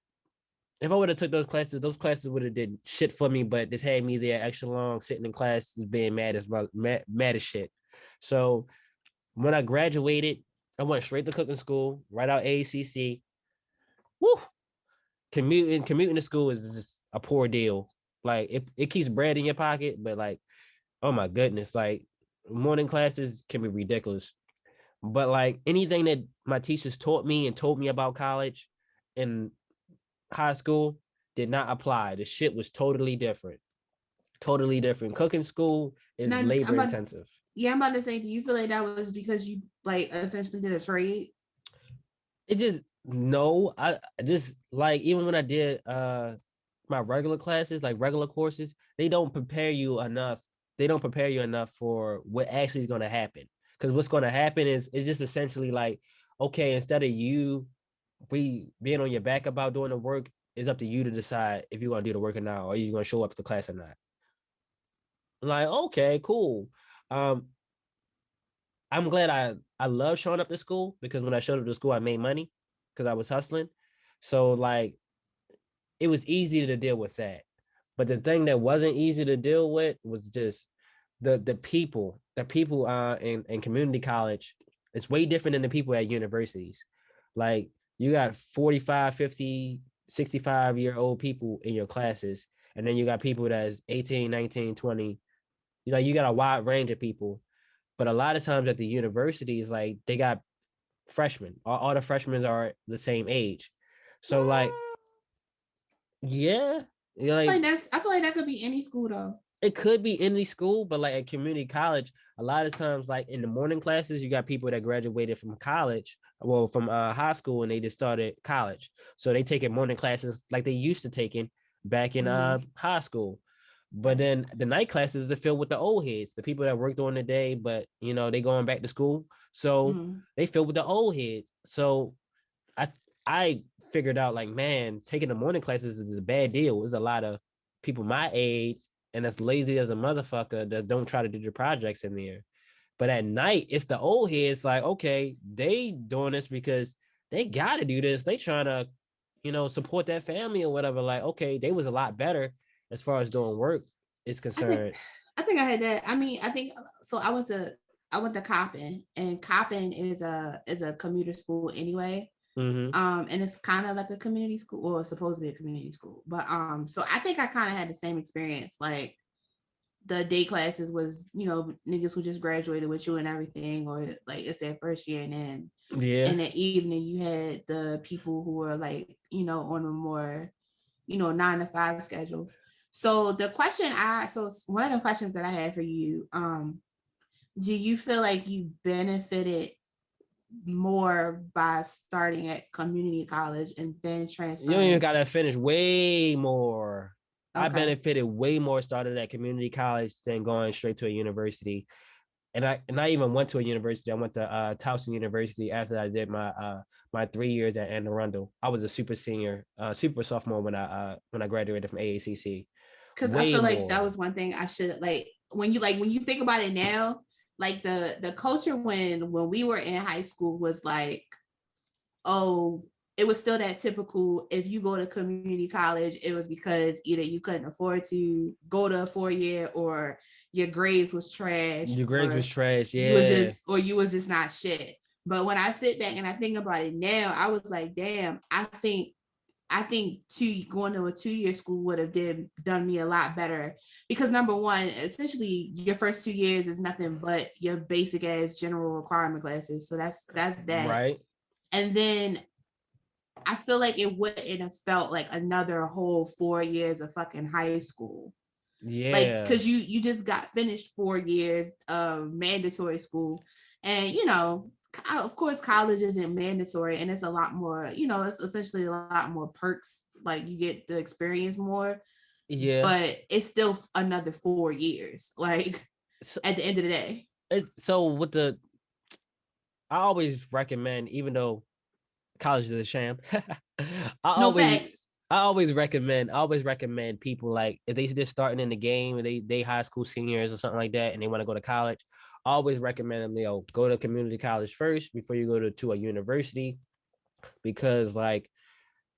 if I would have took those classes would have did shit for me. But this had me there extra long, sitting in class, being mad as shit. So when I graduated, I went straight to cooking school, right out ACC. Woo! Commuting to school is just a poor deal. Like it keeps bread in your pocket, but like, oh my goodness, like morning classes can be ridiculous. But like anything that my teachers taught me and told me about college and high school did not apply. The shit was totally different. Totally different. Cooking school is Now, labor intensive. yeah, I'm about to say, do you feel like that was because you like essentially did a trade? It just no, I just like even when I did my regular classes, like regular courses, they don't prepare you enough. They don't prepare you enough for what actually is going to happen. Because what's going to happen is it's just essentially like, okay, instead of you being on your back about doing the work, it's up to you to decide if you're going to do the work or not, or you're going to show up to class or not. I'm like, okay, cool. Um, I'm glad I love showing up to school because when I showed up to school, I made money because I was hustling. So like it was easy to deal with that. But the thing that wasn't easy to deal with was just the people. The people in community college, it's way different than the people at universities. Like you got 45, 50, 65-year-old people in your classes, and then you got people that's 18, 19, 20. You know, you got a wide range of people. But a lot of times at the universities, like they got freshmen. All the freshmen are the same age. So like, yeah, you're like I feel like that could be any school though. it could be any school, but like at community college, a lot of times, like in the morning classes, you got people that graduated from college, well, from high school, and they just started college. So they taking morning classes like they used to taking back in high school. But then the night classes are filled with the old heads, the people that work during the day, but you know, they going back to school. So they filled with the old heads. So I I figured out like, man, taking the morning classes is a bad deal. There's a lot of people my age and that's lazy as a motherfucker that don't try to do your projects in there. But at night, it's the old heads like, okay, they doing this because they gotta do this. They trying to, you know, support that family or whatever. Like, okay, they was a lot better as far as doing work is concerned. I think I had that. I mean, I think so. I went to Coppin, and Coppin is a commuter school anyway. And it's kind of like a community school, or supposed to be a community school. But so I think I kind of had the same experience. Like the day classes was, you know, niggas who just graduated with you and everything, or like it's their first year, and then in the evening you had the people who were like, you know, on a more, you know, 9 to 5 schedule. So one of the questions that I had for you, do you feel like you benefited more by starting at community college and then transferring? You don't even gotta finish way more. Okay. I benefited way more starting at community college than going straight to a university. And I even went to a university. I went to Towson University after I did my 3 years at Anne Arundel. I was a super senior, super sophomore when I graduated from AACC. Because I feel like that was one thing I should like when you think about it now, like the culture when we were in high school was like, oh, it was still that typical, if you go to community college, it was because either you couldn't afford to go to a 4-year, or your grades was trash. Your grades was trash, yeah. You was just not shit. But when I sit back and I think about it now, I was like, damn, I think going to a 2-year school would have done me a lot better, because number one, essentially your first 2 years is nothing but your basic ass general requirement classes. So that's that. Right. And then I feel like it wouldn't have felt like another whole 4 years of fucking high school. Yeah. Like, because you just got finished 4 years of mandatory school. And, you know, of course, college isn't mandatory, and it's a lot more, you know, it's essentially a lot more perks. Like, you get the experience more. Yeah. But it's still another 4 years, like, so, at the end of the day. So I always recommend, even though college is a sham, I always recommend people, like, if they just starting in the game and they high school seniors or something like that and they want to go to college, I always recommend them, go to community college first before you go to a university, because like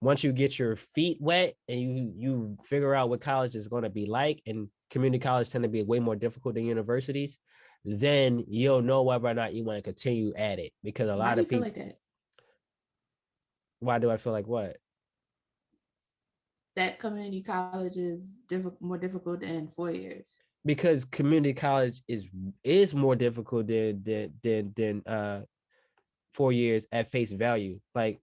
once you get your feet wet and you figure out what college is going to be like, and community college tend to be way more difficult than universities, then you'll know whether or not you want to continue at it. Because a Why lot do you of feel people, like that? why do I feel like what? That community college is more difficult than 4 years. Because community college is more difficult than 4 years at face value. Like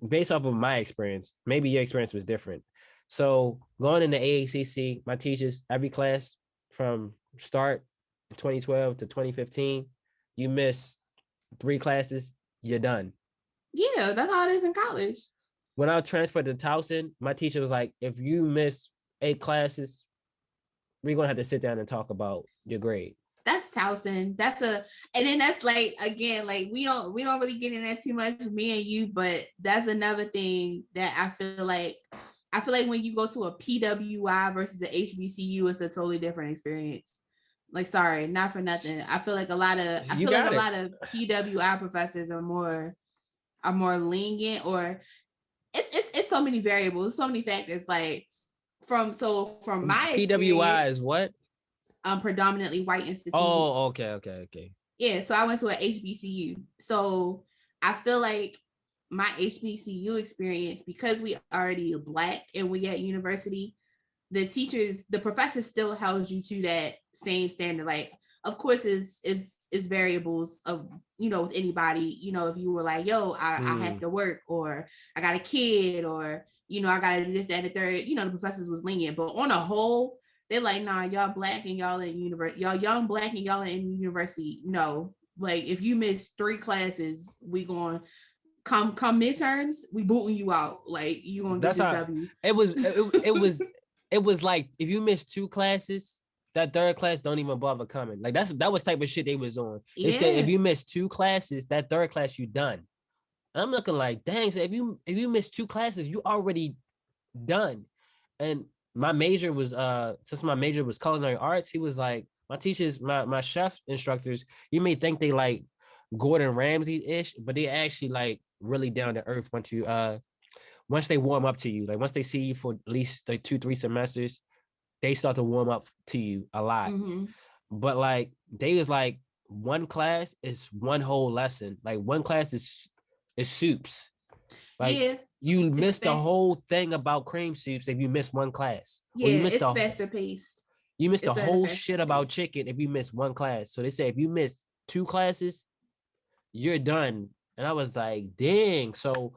based off of my experience, maybe your experience was different. So going into AACC, my teachers, every class from start 2012 to 2015, you miss 3 classes, you're done. Yeah, that's how it is in college. When I transferred to Towson, my teacher was like, if you miss 8 classes, we're gonna have to sit down and talk about your grade. That's Towson. And then that's like, again, like we don't really get in that too much, me and you, but that's another thing that I feel like when you go to a PWI versus the HBCU, it's a totally different experience. Like, sorry, not for nothing. I feel like a lot of PWI professors are more lenient, or it's so many variables, so many factors. Like from my PWI is what? Predominantly white institutes. Oh, okay. Yeah, so I went to an HBCU. So I feel like my HBCU experience, because we already Black and we at university, the professor still held you to that same standard. Like, of course, is variables of, with anybody, if you were like, yo, I have to work, or I got a kid, or, I got to do this, that, and the third, the professors was lenient. But on a whole, they're like, nah, y'all Black and y'all in university, y'all young Black and y'all in university. No, like if you miss 3 classes, we going come midterms, we booting you out. Like you gonna get this W. It was like if you miss 2 classes, that third class don't even bother coming. Like that was type of shit they was on. They said if you miss 2 classes, that third class you done. And I'm looking like, dang, so if you miss 2 classes, you already done. And my major was since my major was culinary arts, he was like, my teachers, my chef instructors, you may think they like Gordon Ramsay-ish, but they actually like really down to earth once they warm up to you. Like once they see you for at least like 2-3 semesters, they start to warm up to you a lot. Mm-hmm. But like they was like, one class is one whole lesson. Like one class is soups. Like you missed the whole thing about cream soups if you miss one class. Yeah, it's faster paced. You missed the whole shit about chicken if you miss one class. So they say if you miss 2 classes, you're done. And I was like, dang. So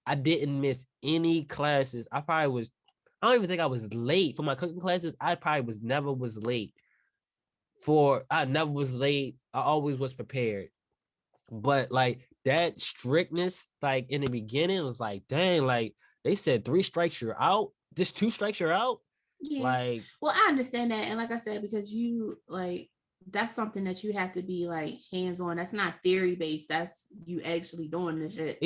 I didn't miss any classes. I don't even think I was late for my cooking classes. I probably never was late. I never was late. I always was prepared. But like that strictness, like in the beginning, was like, dang, like they said 3 strikes you're out. Just 2 strikes you're out. Yeah. Like, well, I understand that. And like I said, because you like, that's something that you have to be like hands-on. That's not theory based. That's you actually doing this shit.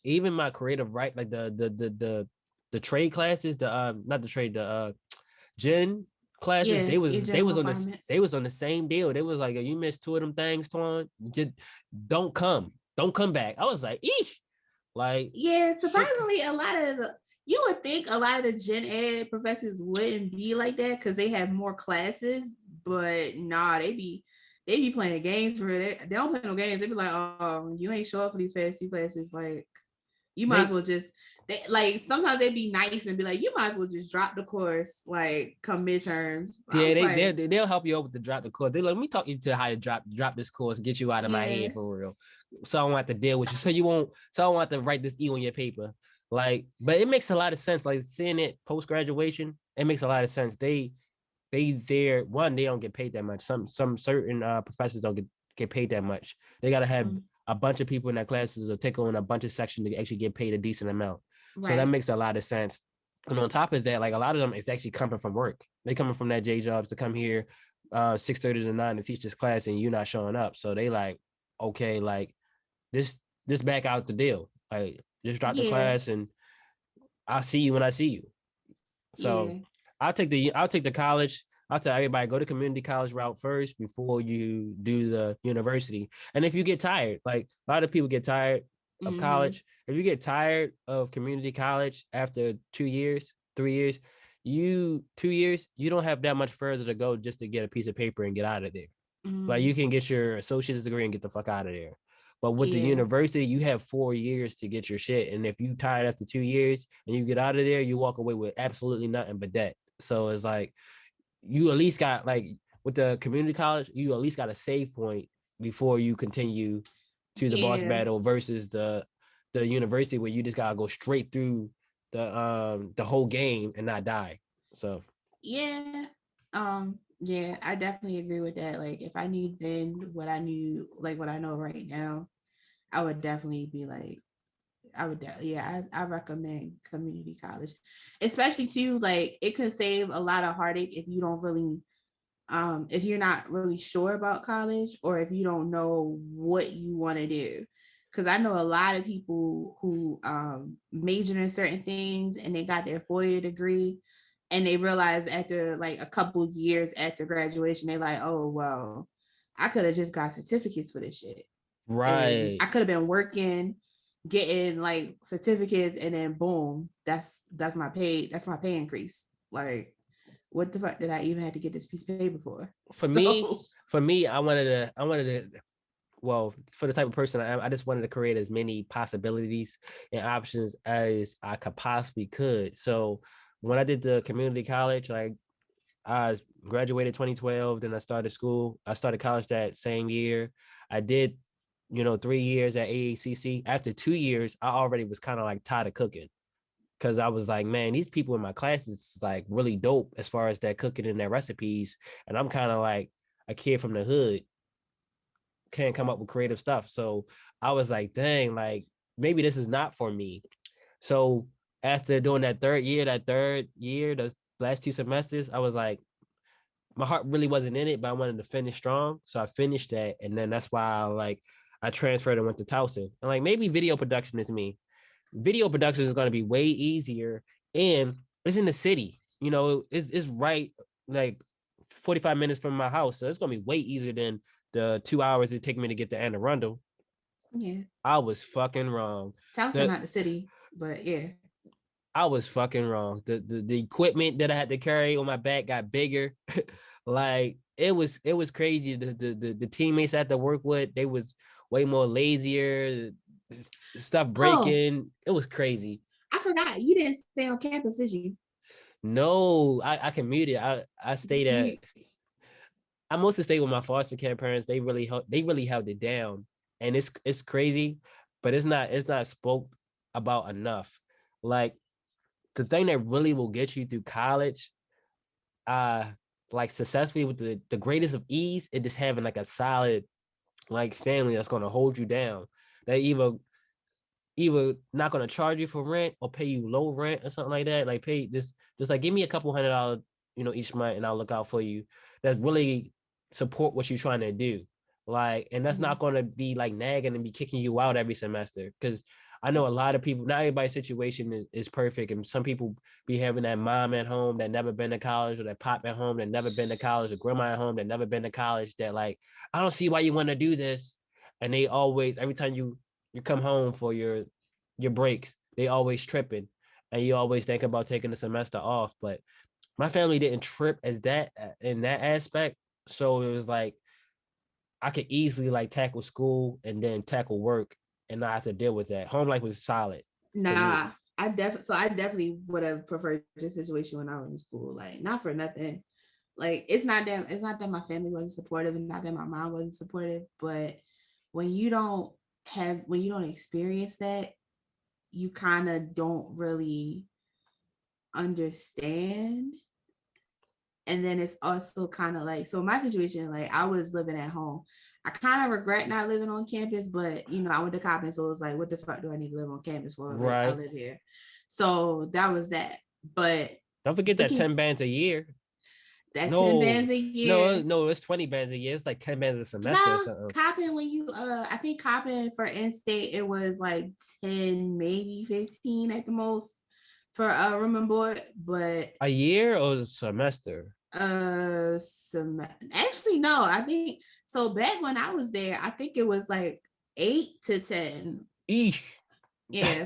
Even my creative, right? Like the trade classes, not the trade, the gen classes, they was on the same deal. They was like, you missed 2 of them things, Tuan, don't come back. I was like, eesh. Like, yeah, surprisingly, you would think a lot of the gen ed professors wouldn't be like that because they have more classes, but nah, they be playing games for it. They don't play no games. They be like, oh, you ain't show up for these fast 2 classes. Like, you might as well just, like, sometimes they be nice and be like, you might as well just drop the course, like, come midterms. Yeah, they'll help you over to drop the course. They let me talk you to how to drop this course, get you out of my head for real. So I don't have to deal with you. So I don't have to write this E on your paper. Like, but it makes a lot of sense. Like seeing it post graduation, it makes a lot of sense. They don't get paid that much. Some certain professors don't get paid that much. They gotta have a bunch of people in their classes or take on a bunch of sections to actually get paid a decent amount. Right. So that makes a lot of sense. And on top of that, like a lot of them is actually coming from work. They coming from that J jobs to come here 6:30 to 9 to teach this class, and you're not showing up. So they like, okay, like this back out the deal. Like just drop the class and I'll see you when I see you. So I'll take the college. I'll tell everybody, go to community college route first before you do the university. And if you get tired, like a lot of people get tired of college, if you get tired of community college after 2 years, 3 years, 2 years, you don't have that much further to go just to get a piece of paper and get out of there. Like you can get your associate's degree and get the fuck out of there. But with the university, you have 4 years to get your shit. And if you tired after 2 years and you get out of there, you walk away with absolutely nothing but debt. So it's like you at least got, like, with the community college, you at least got a save point before you continue to the boss battle versus the university where you just gotta go straight through the whole game and not die. So I definitely agree with that. Like if I knew then what I knew, like what I know right now, I would definitely be like, I recommend community college, especially too, like it could save a lot of heartache if you don't really if you're not really sure about college or if you don't know what you want to do. Because I know a lot of people who majored in certain things and they got their 4-year degree and they realize after like a couple of years after graduation, they're like, oh, well, I could have just got certificates for this shit. And right. I could have been working, getting like certificates, and then boom, that's my pay increase. Like, what the fuck did I even have to get this piece of paper for? For me, I wanted to, well, for the type of person I am, I just wanted to create as many possibilities and options as I could possibly could. So when I did the community college, like I graduated 2012, then I started school. I started college that same year. I did, 3 years at AACC. After 2 years, I already was kind of like tired of cooking. Cause I was like, man, these people in my classes is like really dope as far as that cooking and their recipes. And I'm kind of like a kid from the hood, can't come up with creative stuff. So I was like, dang, like maybe this is not for me. So after doing that third year, the last 2 semesters, I was like, my heart really wasn't in it, but I wanted to finish strong. So I finished that. And then that's why I transferred and went to Towson. And like maybe video production is me. Video production is going to be way easier, and it's in the city. It's right like 45 minutes from my house, so it's going to be way easier than the 2 hours it take me to get to Anne Arundel. Yeah, I was fucking wrong. Towson, not the city, but yeah, I was fucking wrong. The equipment that I had to carry on my back got bigger. Like it was crazy. The teammates I had to work with, they was way more lazier. Stuff breaking. It was crazy. I forgot you didn't stay on campus, did you? No, I commuted. I stayed at. I mostly stayed with my foster care parents. They really held it down, and it's crazy, but it's not spoke about enough. Like the thing that really will get you through college, like successfully with the greatest of ease, it just having like a solid like family that's gonna hold you down. They either not gonna charge you for rent or pay you low rent or something like that. Like pay this, just like give me a couple $100, each month, and I'll look out for you. That's really support what you're trying to do. Like, and that's not gonna be like nagging and be kicking you out every semester. Cause I know a lot of people, not everybody's situation is perfect. And some people be having that mom at home that never been to college, or that pop at home that never been to college, or grandma at home that never been to college, that like, I don't see why you want to do this. And they always, every time you come home for your breaks, they always tripping, and you always think about taking the semester off. But my family didn't trip as that in that aspect, so it was like I could easily like tackle school and then tackle work and not have to deal with that. Home life was solid. Nah, I definitely would have preferred this situation when I was in school. Like, not for nothing. Like, it's not that my family wasn't supportive, and not that my mom wasn't supportive, but when you don't experience that, you kind of don't really understand. And then it's also kind of like, so my situation, like I was living at home. I kind of regret not living on campus, but I went to Coppin, so it was like, what the fuck do I need to live on campus for? Like, right. I live here. So that was that. But don't forget that 10 bands a year. That 10 bands a year. No, it's 20 bands a year. It's like 10 bands a semester or something. Coppin, when you I think Coppin for in-state, it was like 10, maybe 15 at the most for room and board. But a year or a semester? Actually, no, I think so. Back when I was there, I think it was like 8 to 10. Eesh. Yeah.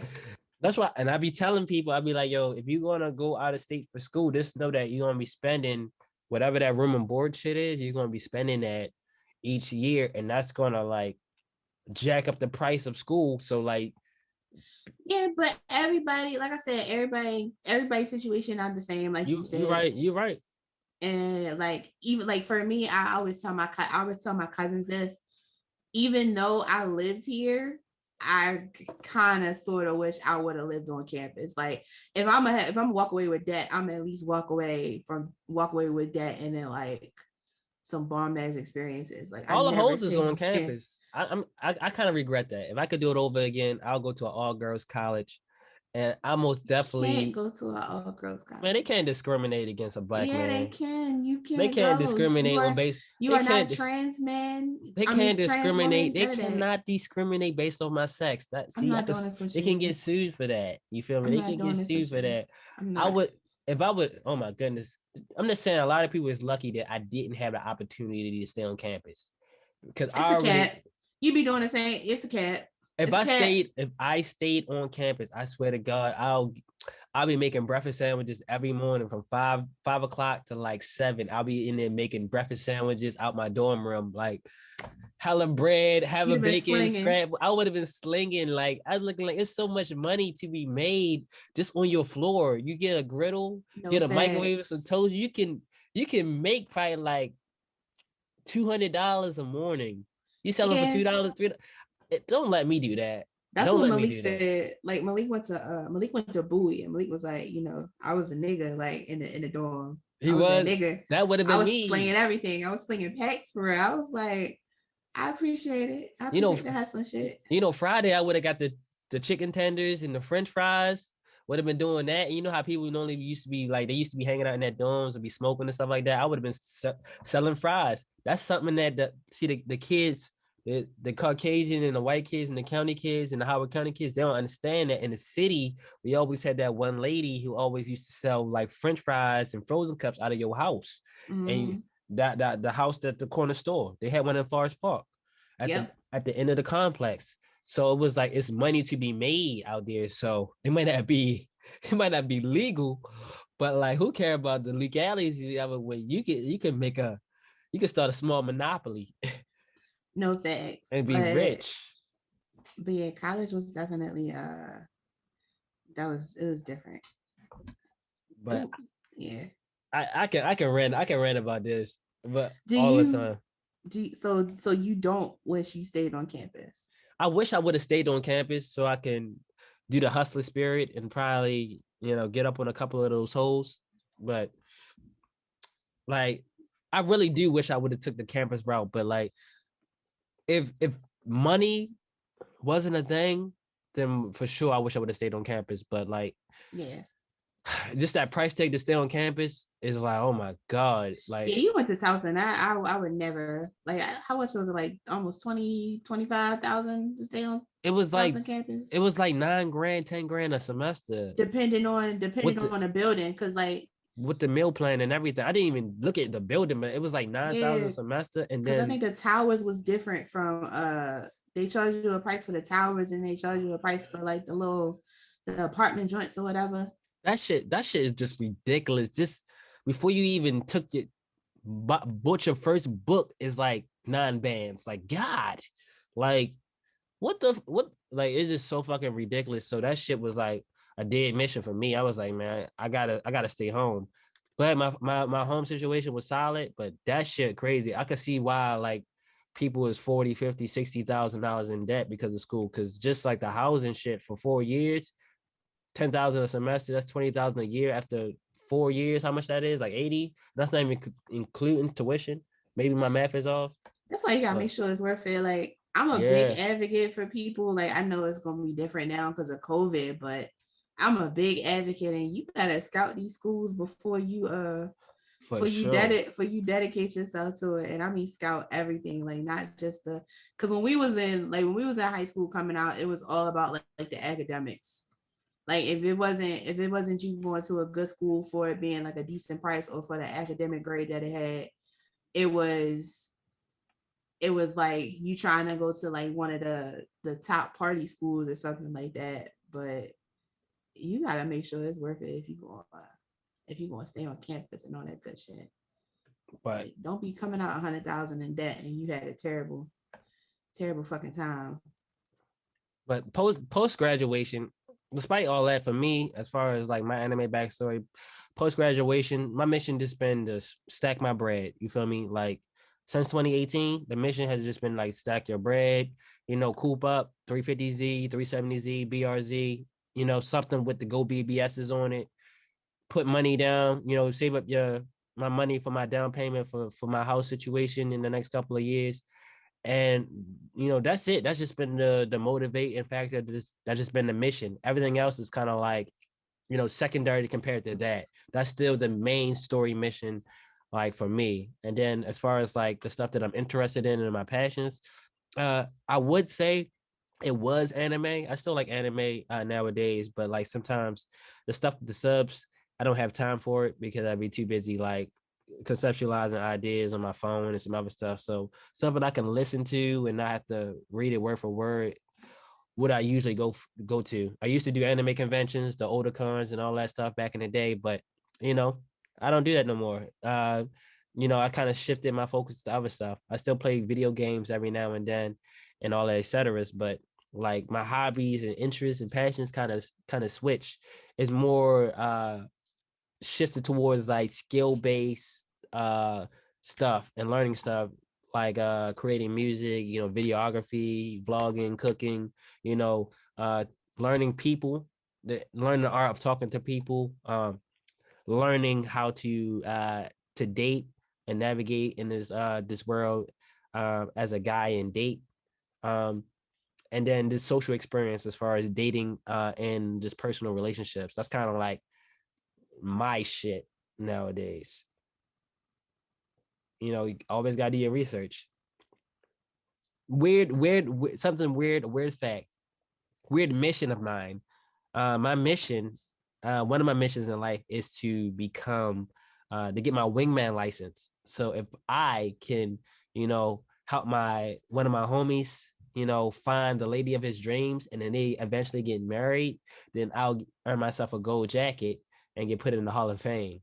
That's why, and I be telling people, I be like, yo, if you're gonna go out of state for school, just know that you're gonna be spending whatever that room and board shit is, you're gonna be spending that each year, and that's gonna like jack up the price of school. So like, Yeah, but everybody, like I said, everybody's situation not the same, like you you're said. right, you're right. And like even like for me, I always tell my cousins this. Even though I lived here, I kind of sort of wish I would have lived on campus. Like if I'm walk away with that, I'm at least walk away with that, and then like some bomb ass experiences. Like I All the never hoes is stayed on on campus. campus. I kind of regret that. If I could do it over again, I'll go to an all girls college, and I most Can't definitely, go to an all girls man, they college. can't discriminate against a black Yeah, they man. can. You They can't can't go. discriminate on base. You They are not can't. a trans man. They I mean can't trans discriminate. woman. They None of that. cannot discriminate based on my sex. That I'm see, I not could. doing this with They can you. get sued for that. You feel me? I'm They not can doing get this sued with for you. that. I'm I not. would, if I would. Oh my goodness, I'm just saying. A lot of people is lucky that I didn't have the opportunity to stay on campus because It's I a already. cat. You be doing the same. It's a cat. If It's a I cat. stayed, if I stayed on campus, I swear to God, I'll be making breakfast sandwiches every morning from 5 o'clock to like 7. I'll be in there making breakfast sandwiches out my dorm room, like hella bread, have You'd a have been bacon slinging. scrap. I would have been slinging. Like I was looking like it's so much money to be made just on your floor. You get a griddle, No get a microwave with some facts. toast. You can make probably like $200 a morning. You sell them for Yeah, $2, $3. Don't let me do that. that's Don't what let me Malik do that. said. Like Malik went to Bowie, and Malik was like, I was a nigga like in the dorm. He I was that was. nigga. That would have I been was slinging me. everything. I was slinging packs for real. I was like, I appreciate it. I You know, appreciate the hustling shit. Friday I would have got the chicken tenders and the French fries. Would have been doing that. And you know how people normally used to be like they used to be hanging out in that dorms and be smoking and stuff like that. I would have been selling fries. That's something that the kids, the Caucasian and the white kids and the county kids and the Howard County kids, they don't understand that in the city we always had that one lady who always used to sell like French fries and frozen cups out of your house, and Mm-hmm. that the house at the corner store they had one in Forest Park at the Yep. at the end of the complex. So it was like it's money to be made out there. So it might not be it might not be legal, but like who care about the legalities the other way? You can start a small monopoly No facts. and be rich. But yeah, college was definitely it was different. But Yeah. I can rant about this, but Do all the you time. so you don't wish you stayed on campus? I wish I would have stayed on campus so I can do the hustler spirit and probably, get up on a couple of those holes. But like I really do wish I would have took the campus route. But like if money wasn't a thing, then for sure I wish I would have stayed on campus. But like Yeah. just that price tag to stay on campus is like, oh my God. Yeah, Like you went to Towson. I would never like how much was it, like almost 25,000 to stay on it was like Towson campus? it was like 9 grand, 10 grand a semester Depending with the on the building. Cause like with the meal plan and everything. I didn't even look at the building, but it was like 9,000 a yeah, semester. And because I then think the towers was different from they charge you a price for the towers and they charge you a price for like the apartment joints or whatever. that shit is just ridiculous. Just before you even took your bought your first book is like 9 bands. Like God, like what like it's just so fucking ridiculous. So that shit was like a dead mission for me. I was like, man, I gotta stay home. But my home situation was solid, but that shit crazy. I could see why like people is 40, 50, $60,000 in debt because of school. Cause just like the housing shit for 4 years, 10,000 a semester, that's 20,000 a year after 4 years. How much that is? Like 80. That's not even including tuition. Maybe my math is off. That's why you gotta But make sure it's worth it. Like I'm a big yeah, advocate for people. Like I know it's gonna be different now because of COVID, but I'm a big advocate, and you gotta scout these schools before you for sure. for you dedicate yourself to it. And I mean scout everything, like not just the because when we was in high school coming out, it was all about like the academics. Like if it wasn't you going to a good school for it being like a decent price or for the academic grade that it had, it was like you trying to go to like one of the top party schools or something like that. But you gotta make sure it's worth it if you going to stay on campus and all that good shit. But like, don't be coming out 100,000 in debt and you had a terrible fucking time. But post graduation, despite all that, for me, as far as like my anime backstory, post graduation, my mission just been to stack my bread. You feel me? Like since 2018, the mission has just been like stack your bread, coop up 350Z, 370Z, BRZ, something with the Go BBSs on it. Put money down, save up my money for my down payment for my house situation in the next couple of years. And that's it. That's just been the motivating factor. That's just been the mission. Everything else is kind of like secondary compared to that. That's still the main story mission, like for me. And then as far as like the stuff that I'm interested in and my passions, I would say it was anime. I still like anime nowadays, but like sometimes the stuff with the subs, I don't have time for it because I'd be too busy like conceptualizing ideas on my phone and some other stuff. So something I can listen to and not have to read it word for word. What I usually go to. I used to do anime conventions, the older cons and all that stuff back in the day, but I don't do that no more. I kind of shifted my focus to other stuff. I still play video games every now and then and all that, etc. But like my hobbies and interests and passions kind of switch. It's more shifted towards like skill-based stuff and learning stuff like creating music, videography, vlogging, cooking, learning people, learning the art of talking to people, learning how to date and navigate in this world as a guy and date. And then this social experience as far as dating and just personal relationships. That's kind of like my shit nowadays. You always got to do your research. Weird something weird, a weird fact, weird mission of mine. My mission, one of my missions in life is to become, to get my wingman license. So if I can, help one of my homies, find the lady of his dreams, and then they eventually get married, then I'll earn myself a gold jacket and get put in the Hall of Fame.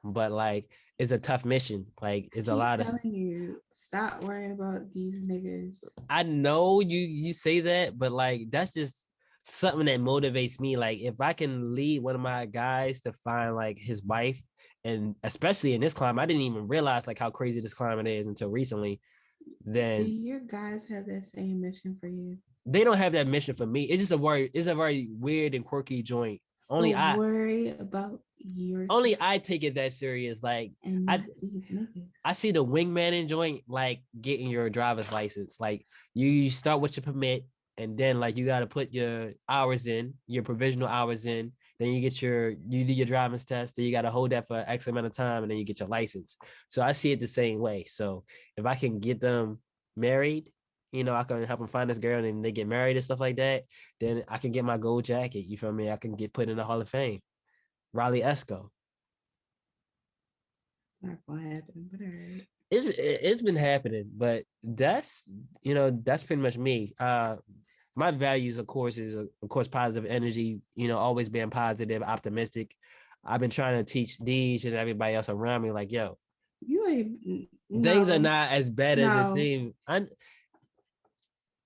But like, it's a tough mission. Like, it's a lot of. Telling you, stop worrying about these niggas. I know you say that, but like, that's just something that motivates me. Like, if I can lead one of my guys to find like his wife, and especially in this climate, I didn't even realize like how crazy this climate is until recently. Then do your guys have that same mission for you? They don't have that mission for me. It's a very weird and quirky joint. So only I worry about yours. Only I take it that serious. Like I see the wingman joint like getting your driver's license. Like you start with your permit, and then like you got to put your hours in, your provisional hours in. Then you do your driver's test. Then you got to hold that for X amount of time, and then you get your license. So I see it the same way. So if I can get them married, I can help them find this girl and they get married and stuff like that, then I can get my gold jacket. You feel me? I can get put in the Hall of Fame. Riley Esco. It's not gonna happen, but all right. It's been happening, but that's pretty much me. My values, of course, is positive energy. Always being positive, optimistic. I've been trying to teach Deej and everybody else around me, like, yo, you ain't. Things are not as bad as it seems.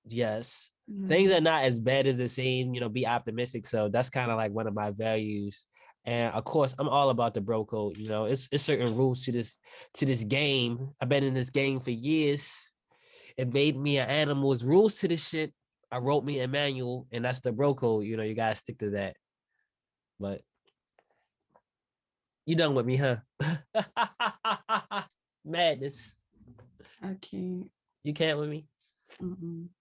Yes, things are not as bad as it seems. Be optimistic. So that's kind of like one of my values. And of course, I'm all about the bro code. It's certain rules to this game. I've been in this game for years. It made me an animal. It's rules to this shit. I wrote me a manual, and that's the bro code. You gotta stick to that. But you done with me, huh? Madness. I can't. You can't with me?